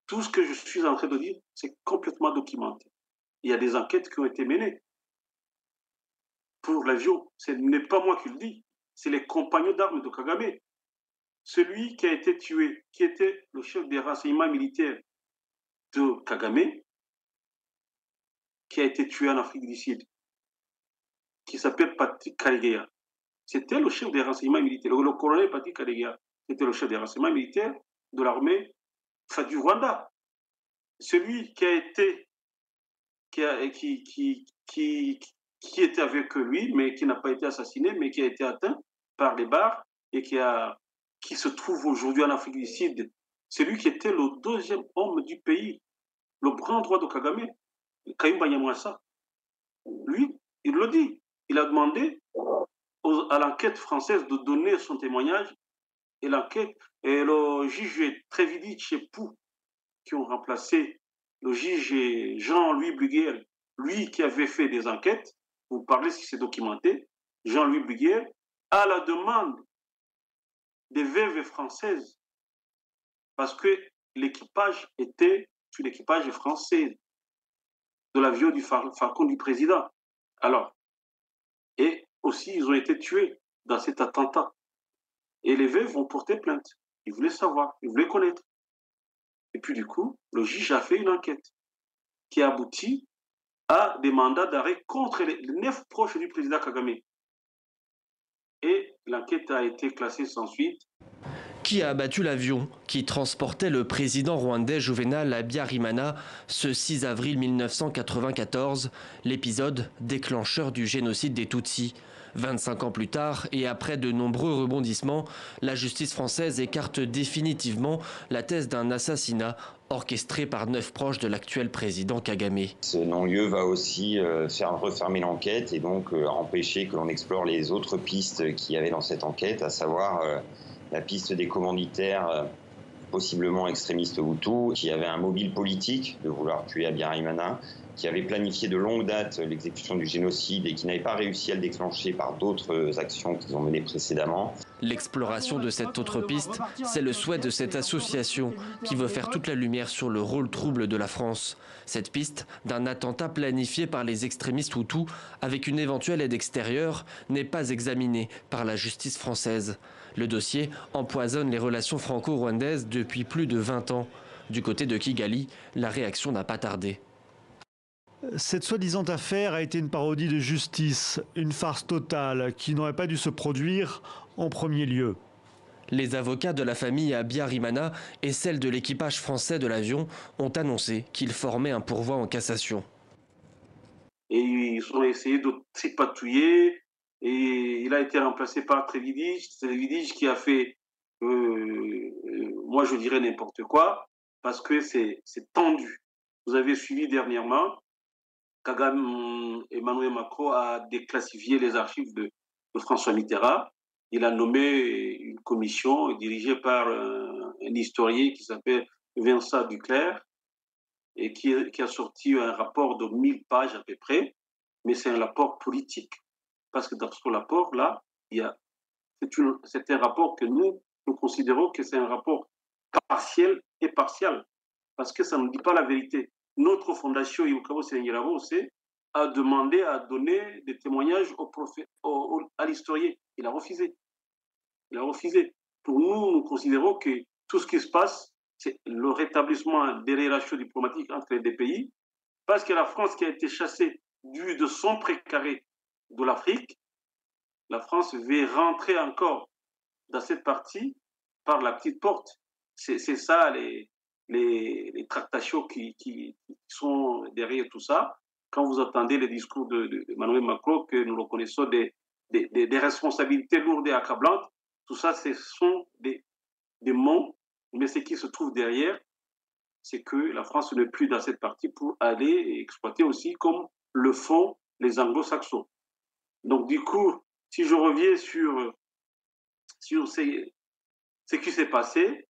tout ce que je suis en train de dire, c'est complètement documenté. Il y a des enquêtes qui ont été menées pour l'avion. Ce n'est pas moi qui le dis, c'est les compagnons d'armes de Kagame. Celui qui a été tué, qui était le chef des renseignements militaires de Kagame, qui a été tué en Afrique du Sud, qui s'appelle Patrick Karegeya. C'était le chef des renseignements militaires. Le colonel Patrick Karegeya, c'était le chef des renseignements militaires de l'armée du Rwanda. Celui qui a été, qui était avec lui, mais qui n'a pas été assassiné, mais qui a été atteint par des barres et qui se trouve aujourd'hui en Afrique du Sud, c'est lui qui était le deuxième homme du pays, le bras droit de Kagame, Kayumba Nyamwasa. Lui, il le dit. Il a demandé à l'enquête française de donner son témoignage et le juge Trevidic et Pou, qui ont remplacé le juge Jean-Louis Bruguière, lui qui avait fait des enquêtes, vous parlez si c'est documenté, Jean-Louis Bruguière, à la demande des veuves françaises, parce que l'équipage était sur l'équipage français de l'avion du Falcon du président. Alors, et aussi, ils ont été tués dans cet attentat. Et les veuves ont porté plainte. Ils voulaient savoir, ils voulaient connaître. Et puis du coup, le juge a fait une enquête qui a abouti à des mandats d'arrêt contre les 9 proches du président Kagame. Et l'enquête a été classée sans suite.
Qui a abattu l'avion qui transportait le président rwandais Juvenal Habyarimana ce 6 avril 1994, l'épisode déclencheur du génocide des Tutsis. 25 ans plus tard, et après de nombreux rebondissements, la justice française écarte définitivement la thèse d'un assassinat orchestré par 9 proches de l'actuel président Kagame.
Ce non-lieu va aussi faire refermer l'enquête et donc empêcher que l'on explore les autres pistes qu'il y avait dans cette enquête, à savoir la piste des commanditaires possiblement extrémistes Hutus, qui avaient un mobile politique de vouloir tuer Habyarimana, qui avaient planifié de longue date l'exécution du génocide et qui n'avaient pas réussi à le déclencher par d'autres actions qu'ils ont menées précédemment.
L'exploration de cette autre piste, c'est le souhait de cette association qui veut faire toute la lumière sur le rôle trouble de la France. Cette piste d'un attentat planifié par les extrémistes Hutus avec une éventuelle aide extérieure n'est pas examinée par la justice française. Le dossier empoisonne les relations franco-rwandaises depuis plus de 20 ans. Du côté de Kigali, la réaction n'a pas tardé.
Cette soi-disant affaire a été une parodie de justice, une farce totale qui n'aurait pas dû se produire en premier lieu.
Les avocats de la famille Habyarimana et celle de l'équipage français de l'avion ont annoncé qu'ils formaient un pourvoi en cassation.
Et ils ont essayé de tripatouiller et il a été remplacé par Trevidic qui a fait, moi je dirais n'importe quoi, parce que c'est tendu. Vous avez suivi dernièrement, Emmanuel Macron a déclassifié les archives de François Mitterrand. Il a nommé une commission dirigée par un historien qui s'appelle Vincent Duclerc et qui a sorti un rapport de 1000 pages à peu près, mais c'est un rapport politique. Parce que dans ce rapport-là, c'est un rapport que nous considérons que c'est un rapport partiel et partial, parce que ça ne dit pas la vérité. notre fondation Yukabo Sengerabo a demandé à donner des témoignages à l'historien. Il a refusé. Il a refusé. Pour nous, nous considérons que tout ce qui se passe, c'est le rétablissement des relations diplomatiques entre les deux pays, parce que la France qui a été chassée de son précaré de l'Afrique, la France veut rentrer encore dans cette partie par la petite porte. C'est ça les tractations qui sont derrière tout ça. Quand vous entendez les discours d'Emmanuel Macron, que nous reconnaissons des responsabilités lourdes et accablantes, tout ça, ce sont des mots, mais ce qui se trouve derrière, c'est que la France n'est plus dans cette partie pour aller exploiter aussi comme le font les anglo-saxons. Donc, du coup, si je reviens sur ce qui s'est passé,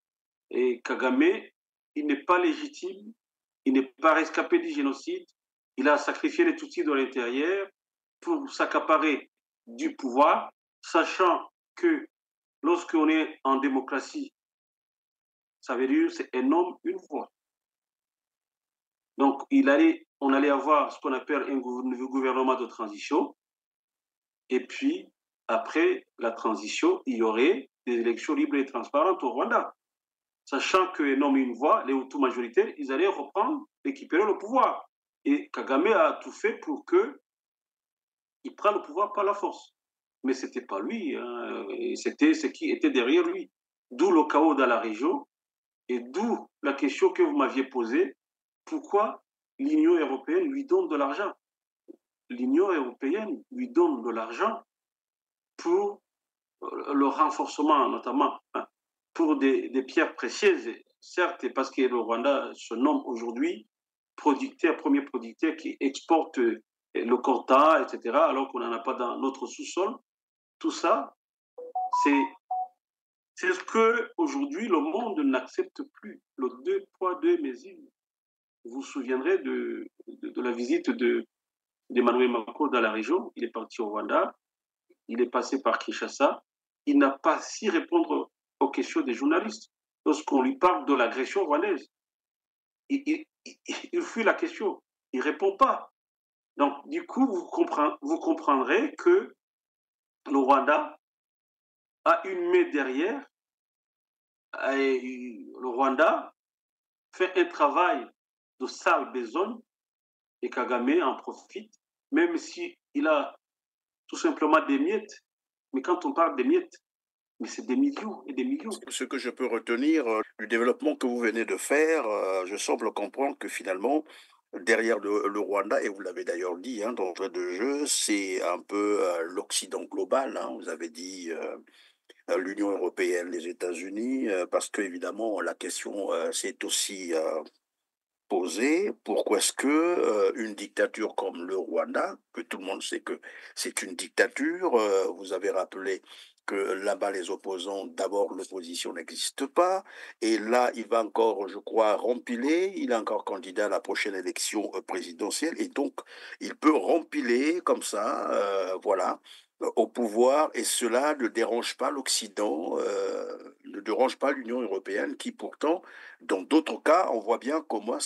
et Kagame, il n'est pas légitime, il n'est pas rescapé du génocide, il a sacrifié les Tutsis de l'intérieur pour s'accaparer du pouvoir, sachant que lorsqu'on est en démocratie, ça veut dire c'est un homme, une voix. Donc, on allait avoir ce qu'on appelle un gouvernement de transition, et puis, après la transition, il y aurait des élections libres et transparentes au Rwanda. Sachant qu'un homme et une voix, les Hutus majoritaires, ils allaient reprendre, récupérer le pouvoir. Et Kagame a tout fait pour qu'il prenne le pouvoir par la force. Mais ce n'était pas lui, hein. C'était ce qui était derrière lui. D'où le chaos dans la région, et d'où la question que vous m'aviez posée, pourquoi l'Union européenne lui donne de l'argent? L'Union européenne lui donne de l'argent pour le renforcement, notamment pour des pierres précieuses, certes, parce que le Rwanda se nomme aujourd'hui premier producteur qui exporte le coltan, etc., alors qu'on n'en a pas dans notre sous-sol. Tout ça, c'est ce que aujourd'hui le monde n'accepte plus. Le 2 poids, 2 mesures. Vous vous souviendrez de la visite d'Emmanuel Macron dans la région. Il est parti au Rwanda, il est passé par Kinshasa. Il n'a pas su répondre aux questions des journalistes lorsqu'on lui parle de l'agression rwandaise. Il fuit la question, il ne répond pas. Donc, du coup, vous comprendrez que le Rwanda a une main derrière, et le Rwanda fait un travail de sale besogne, et Kagame en profite, même s'il a tout simplement des miettes. Mais quand on parle des miettes, mais c'est des millions et des millions.
Ce que je peux retenir du développement que vous venez de faire, je semble comprendre que finalement, derrière le Rwanda, et vous l'avez d'ailleurs dit hein, d'entrée de jeu, c'est un peu l'Occident global. Hein, vous avez dit l'Union européenne, les États-Unis, parce que évidemment la question s'est aussi posée. Pourquoi est-ce que une dictature comme le Rwanda, que tout le monde sait que c'est une dictature, vous avez rappelé que là-bas, les opposants, d'abord, l'opposition n'existe pas. Et là, il va encore, je crois, rempiler. Il est encore candidat à la prochaine élection présidentielle. Et donc, il peut rempiler comme ça, voilà, au pouvoir. Et cela ne dérange pas l'Occident, ne dérange pas l'Union européenne, qui pourtant, dans d'autres cas, on voit bien comment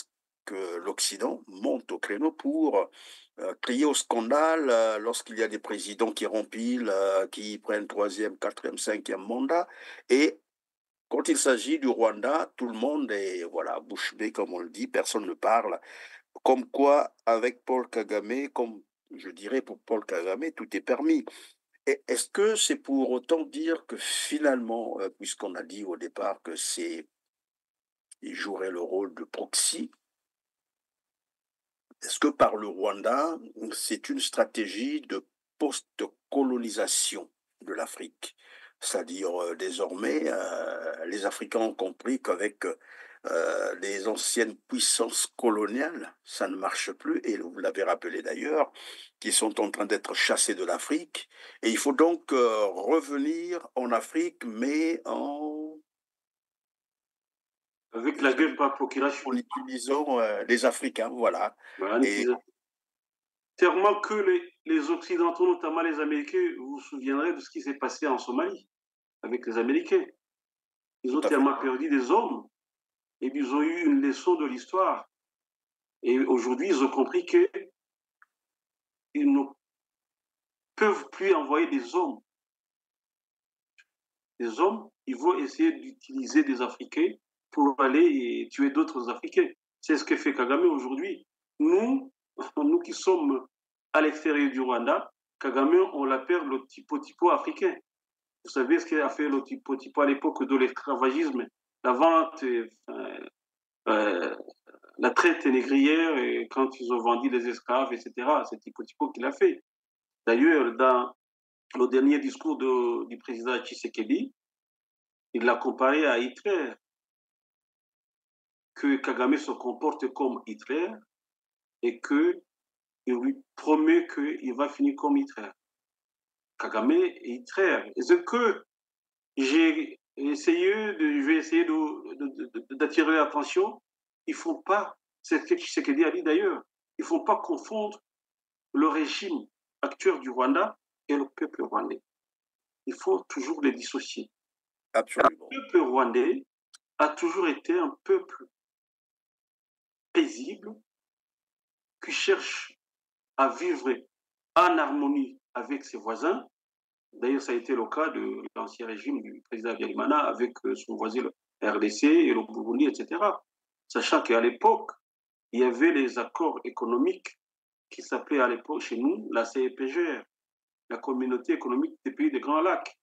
que l'Occident monte au créneau pour crier au scandale lorsqu'il y a des présidents qui rempilent, qui prennent 3e, 4e, 5e mandat. Et quand il s'agit du Rwanda, tout le monde est voilà, bouche bée, comme on le dit, personne ne parle. Comme quoi, avec Paul Kagame, comme je dirais pour Paul Kagame, tout est permis. Est-ce que c'est pour autant dire que finalement, puisqu'on a dit au départ que il jouerait le rôle de proxy, est-ce que par le Rwanda, c'est une stratégie de post-colonisation de l'Afrique? C'est-à-dire, désormais, les Africains ont compris qu'avec les anciennes puissances coloniales, ça ne marche plus, et vous l'avez rappelé d'ailleurs, qui sont en train d'être chassés de l'Afrique. Et il faut donc revenir en Afrique, mais
avec la guerre par procuration.
En utilisant les Africains, voilà.
Tellement que les Occidentaux, notamment les Américains, vous vous souviendrez de ce qui s'est passé en Somalie avec les Américains. Ils ont tellement perdu des hommes, et ils ont eu une leçon de l'histoire. Et aujourd'hui, ils ont compris qu'ils ne peuvent plus envoyer des hommes. Des hommes, ils vont essayer d'utiliser des Africains pour aller tuer d'autres Africains. C'est ce que fait Kagame aujourd'hui. Nous qui sommes à l'extérieur du Rwanda, Kagame, on l'appelle le tipo africain. Vous savez ce qu'a fait le tipo à l'époque de l'esclavagisme, la vente, la traite négrière, et quand ils ont vendu les esclaves, etc. C'est tipo qu'il a fait. D'ailleurs, dans le dernier discours du président Tshisekedi, il l'a comparé à Hitler, que Kagame se comporte comme Hitler et qu'il lui promet qu'il va finir comme Hitler. Kagame est Hitler. Et ce que je vais essayer d'attirer l'attention, ils ne font pas, c'est ce que Tshisekedi a dit d'ailleurs, ils ne font pas confondre le régime actuel du Rwanda et le peuple rwandais. Il faut toujours les dissocier.
Absolument.
Le peuple rwandais a toujours été un peuple paisible qui cherche à vivre en harmonie avec ses voisins. D'ailleurs, ça a été le cas de l'ancien régime du président Habyarimana avec son voisin le RDC et le Burundi, etc. Sachant qu'à l'époque, il y avait les accords économiques qui s'appelaient à l'époque chez nous la CEPGR, la Communauté économique des pays des Grands Lacs,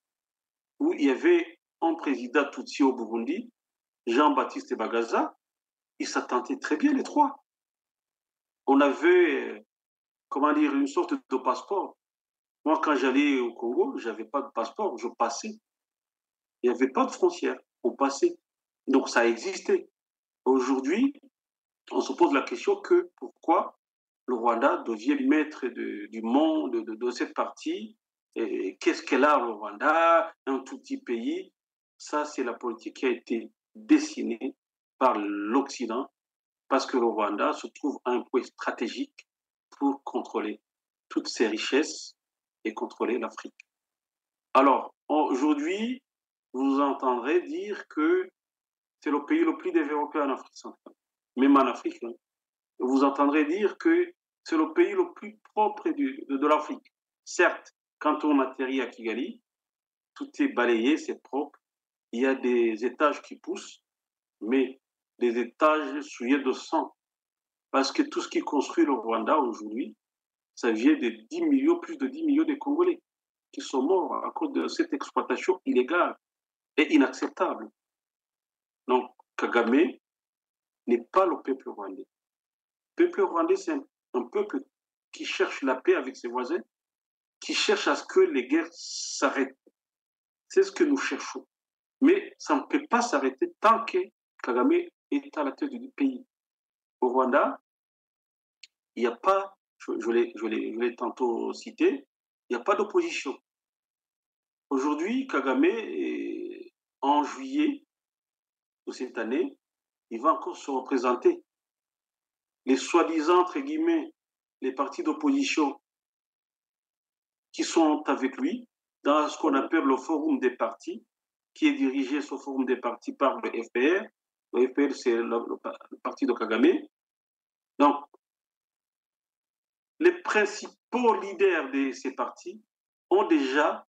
où il y avait un président Tutsi au Burundi, Jean-Baptiste Bagaza. Ils s'attendaient très bien les trois. On avait, comment dire, une sorte de passeport. Moi, quand j'allais au Congo, je n'avais pas de passeport, je passais. Il n'y avait pas de frontière, on passait. Donc ça existait. Aujourd'hui, on se pose la question que pourquoi le Rwanda devient maître du monde, de cette partie. Qu'est-ce qu'elle a, le Rwanda, un tout petit pays? Ça, c'est la politique qui a été dessinée par l'Occident, parce que le Rwanda se trouve à un point stratégique pour contrôler toutes ses richesses et contrôler l'Afrique. Alors, aujourd'hui, vous entendrez dire que c'est le pays le plus développé en Afrique centrale, même en Afrique. Hein. Vous entendrez dire que c'est le pays le plus propre de l'Afrique. Certes, quand on atterrit à Kigali, tout est balayé, c'est propre. Il y a des étages qui poussent, mais des étages souillés de sang. Parce que tout ce qui construit le Rwanda aujourd'hui, ça vient de 10 millions, plus de 10 millions de Congolais qui sont morts à cause de cette exploitation illégale et inacceptable. Donc, Kagame n'est pas le peuple rwandais. Le peuple rwandais, c'est un peuple qui cherche la paix avec ses voisins, qui cherche à ce que les guerres s'arrêtent. C'est ce que nous cherchons. Mais ça ne peut pas s'arrêter tant que Kagame est à la tête du pays. Au Rwanda, il n'y a pas, je l'ai tantôt cité, il n'y a pas d'opposition. Aujourd'hui, Kagame, en juillet de cette année, il va encore se représenter. Les soi-disant, entre guillemets, les partis d'opposition qui sont avec lui dans ce qu'on appelle le forum des partis, qui est dirigé, ce forum des partis, par le FPR. Le FPR, c'est le parti de Kagame. Donc, les principaux leaders de ces partis ont déjà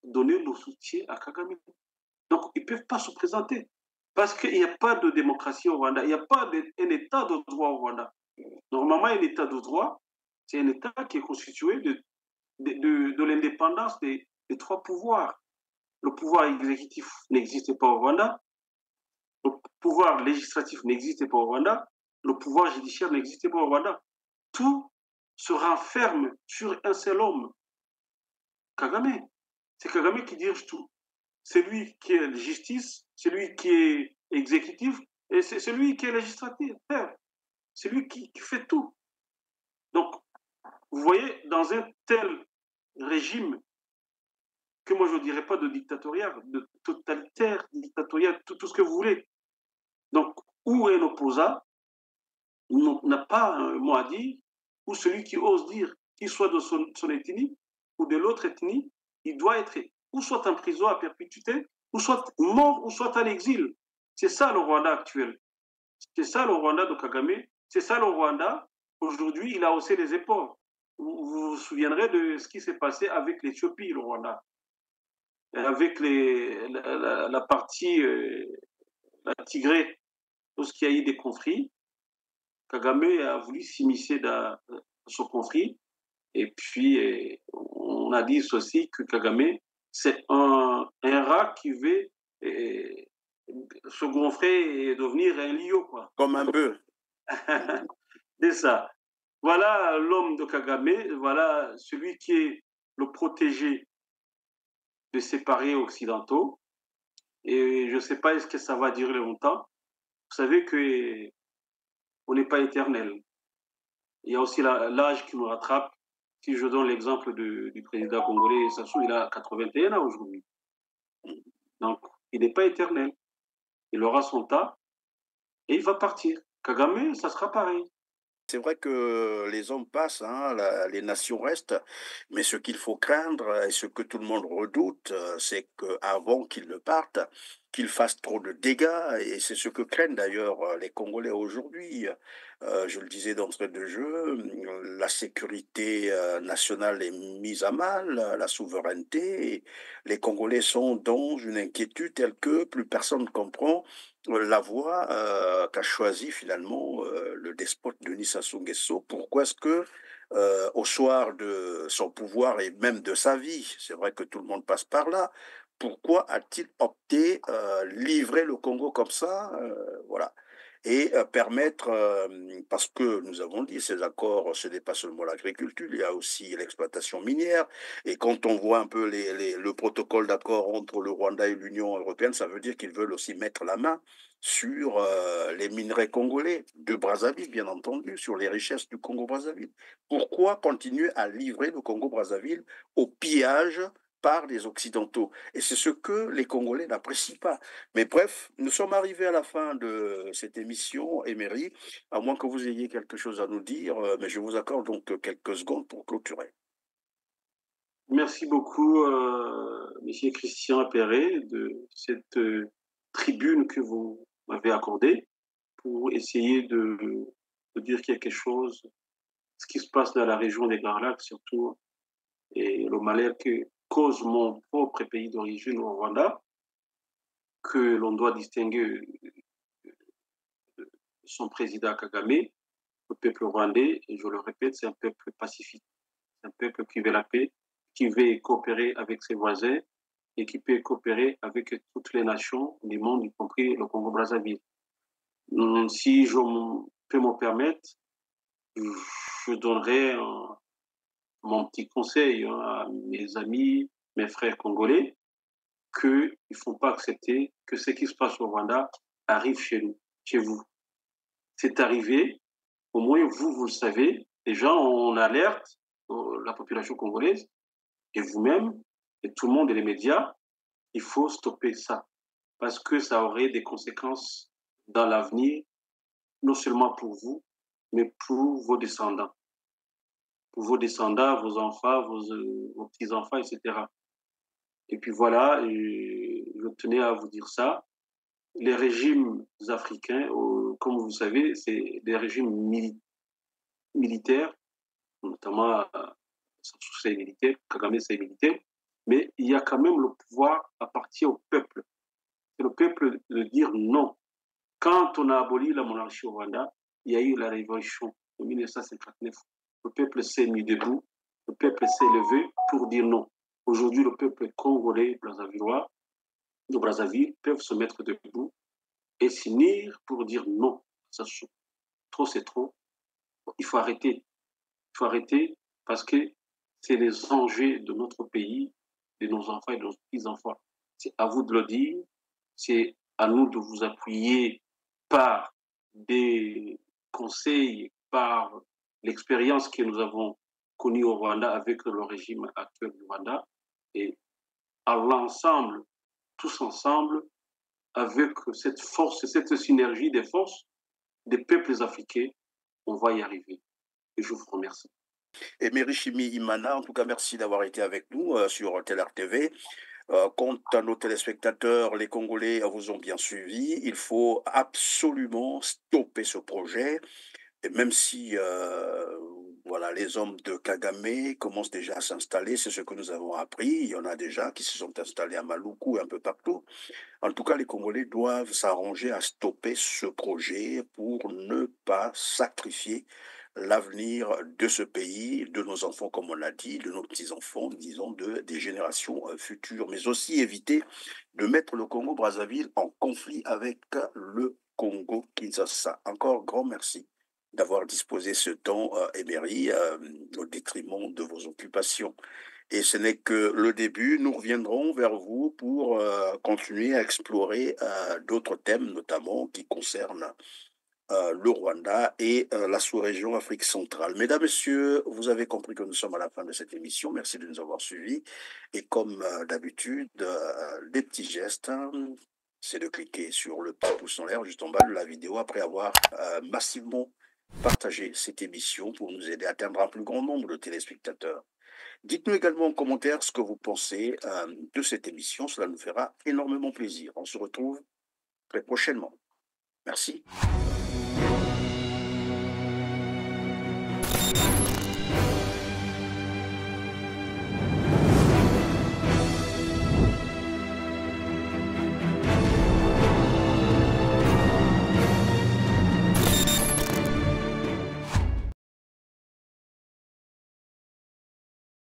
donné le soutien à Kagame. Donc, ils ne peuvent pas se présenter. Parce qu'il n'y a pas de démocratie au Rwanda. Il n'y a pas un état de droit au Rwanda. Normalement, un état de droit, c'est un état qui est constitué de l'indépendance des trois pouvoirs. Le pouvoir exécutif n'existe pas au Rwanda. Le pouvoir législatif n'existe pas au Rwanda. Le pouvoir judiciaire n'existe pas au Rwanda. Tout se renferme sur un seul homme, Kagame. C'est Kagame qui dirige tout. C'est lui qui est justice, c'est lui qui est exécutif, et c'est celui qui est législatif. C'est lui qui fait tout. Donc, vous voyez, dans un tel régime, que moi je ne dirais pas de dictatorial, de totalitaire, dictatorial, tout ce que vous voulez. Donc, où un opposant n'a pas un mot à dire, ou celui qui ose dire, qu'il soit de son ethnie ou de l'autre ethnie, il doit être ou soit en prison à perpétuité, ou soit mort, ou soit en exil. C'est ça le Rwanda actuel. C'est ça le Rwanda de Kagame. C'est ça le Rwanda. Aujourd'hui, il a haussé les épaules. Vous vous souviendrez de ce qui s'est passé avec l'Éthiopie, le Rwanda. Avec la partie, la Tigré, lorsqu'il y a eu des conflits, Kagame a voulu s'immiscer dans ce conflit. Et puis, on a dit aussi que Kagame, c'est un rat qui veut se gonfler et devenir un lion, quoi.
Comme un bœuf.
C'est ça. Voilà l'homme de Kagame, voilà celui qui est le protégé des séparés occidentaux. Et je ne sais pas est-ce que ça va durer longtemps. Vous savez qu'on n'est pas éternel. Il y a aussi l'âge qui nous rattrape. Si je donne l'exemple du président congolais Sassou, il a 81 ans aujourd'hui. Donc, il n'est pas éternel. Il aura son temps et il va partir. Kagame, ça sera pareil.
C'est vrai que les hommes passent, hein, les nations restent, mais ce qu'il faut craindre et ce que tout le monde redoute, c'est qu'avant qu'ils ne partent, qu'ils fassent trop de dégâts, et c'est ce que craignent d'ailleurs les Congolais aujourd'hui. Je le disais d'entrée de jeu, la sécurité nationale est mise à mal, la souveraineté. Les Congolais sont dans une inquiétude telle que plus personne ne comprend la voie qu'a choisi finalement le despote Denis Sassou Nguesso. Pourquoi est-ce que au soir de son pouvoir et même de sa vie, c'est vrai que tout le monde passe par là, pourquoi a-t-il opté livrer le Congo comme ça, voilà, et permettre, parce que nous avons dit, ces accords, ce n'est pas seulement l'agriculture, il y a aussi l'exploitation minière, et quand on voit un peu le protocole d'accord entre le Rwanda et l'Union européenne, ça veut dire qu'ils veulent aussi mettre la main sur les minerais congolais, de Brazzaville, bien entendu, sur les richesses du Congo-Brazzaville. Pourquoi continuer à livrer le Congo-Brazzaville au pillage par les Occidentaux? Et c'est ce que les Congolais n'apprécient pas. Mais bref, nous sommes arrivés à la fin de cette émission, Emery, à moins que vous ayez quelque chose à nous dire, mais je vous accorde donc quelques secondes pour clôturer.
Merci beaucoup, Monsieur Christian Perret, de cette tribune que vous m'avez accordée pour essayer de dire quelque chose, ce qui se passe dans la région des Grands Lacs surtout, et le malheur que cause mon propre pays d'origine, au Rwanda, que l'on doit distinguer son président Kagame, le peuple rwandais, et je le répète, c'est un peuple pacifique, c'est un peuple qui veut la paix, qui veut coopérer avec ses voisins et qui peut coopérer avec toutes les nations du monde, y compris le Congo-Brazzaville. Si je peux me permettre, je donnerai mon petit conseil à mes amis, mes frères congolais, qu'il ne faut pas accepter que ce qui se passe au Rwanda arrive chez nous, chez vous. C'est arrivé, au moins vous le savez, déjà on alerte la population congolaise et vous-même, et tout le monde et les médias, il faut stopper ça, parce que ça aurait des conséquences dans l'avenir, non seulement pour vous, mais pour vos descendants. Pour vos descendants, vos enfants, vos petits-enfants, etc. Et puis voilà, je tenais à vous dire ça. Les régimes africains, comme vous savez, c'est des régimes militaires, notamment c'est militaire, Kagame c'est militaire, mais il y a quand même le pouvoir appartient au peuple. C'est le peuple de dire non. Quand on a aboli la monarchie au Rwanda, il y a eu la révolution en 1959. Le peuple s'est mis debout, le peuple s'est levé pour dire non. Aujourd'hui, le peuple congolais, brazzaville, de Brazzaville, peuvent se mettre debout et s'unir pour dire non. Ça, trop, c'est trop. Il faut arrêter. Il faut arrêter parce que c'est les enjeux de notre pays, de nos enfants et de nos petits-enfants. C'est à vous de le dire. C'est à nous de vous appuyer par des conseils, par l'expérience que nous avons connue au Rwanda avec le régime actuel du Rwanda. Et à l'ensemble, tous ensemble, avec cette force, cette synergie des forces des peuples africains, on va y arriver. Et je vous remercie.
Emery Chimi Imana, en tout cas, merci d'avoir été avec nous sur TLR TV. Quant à nos téléspectateurs, les Congolais vous ont bien suivi. Il faut absolument stopper ce projet. Et même si voilà, les hommes de Kagame commencent déjà à s'installer, c'est ce que nous avons appris. Il y en a déjà qui se sont installés à Maluku et un peu partout. En tout cas, les Congolais doivent s'arranger à stopper ce projet pour ne pas sacrifier l'avenir de ce pays, de nos enfants, comme on l'a dit, de nos petits-enfants, disons, des générations futures, mais aussi éviter de mettre le Congo-Brazzaville en conflit avec le Congo-Kinshasa. Encore grand merci d'avoir disposé ce temps, Emery, au détriment de vos occupations. Et ce n'est que le début. Nous reviendrons vers vous pour continuer à explorer d'autres thèmes, notamment qui concernent le Rwanda et la sous-région Afrique centrale. Mesdames, Messieurs, vous avez compris que nous sommes à la fin de cette émission. Merci de nous avoir suivis. Et comme d'habitude, des petits gestes, hein, c'est de cliquer sur le petit pouce en l'air juste en bas de la vidéo après avoir massivement partagé cette émission pour nous aider à atteindre un plus grand nombre de téléspectateurs. Dites-nous également en commentaire ce que vous pensez de cette émission. Cela nous fera énormément plaisir. On se retrouve très prochainement. Merci.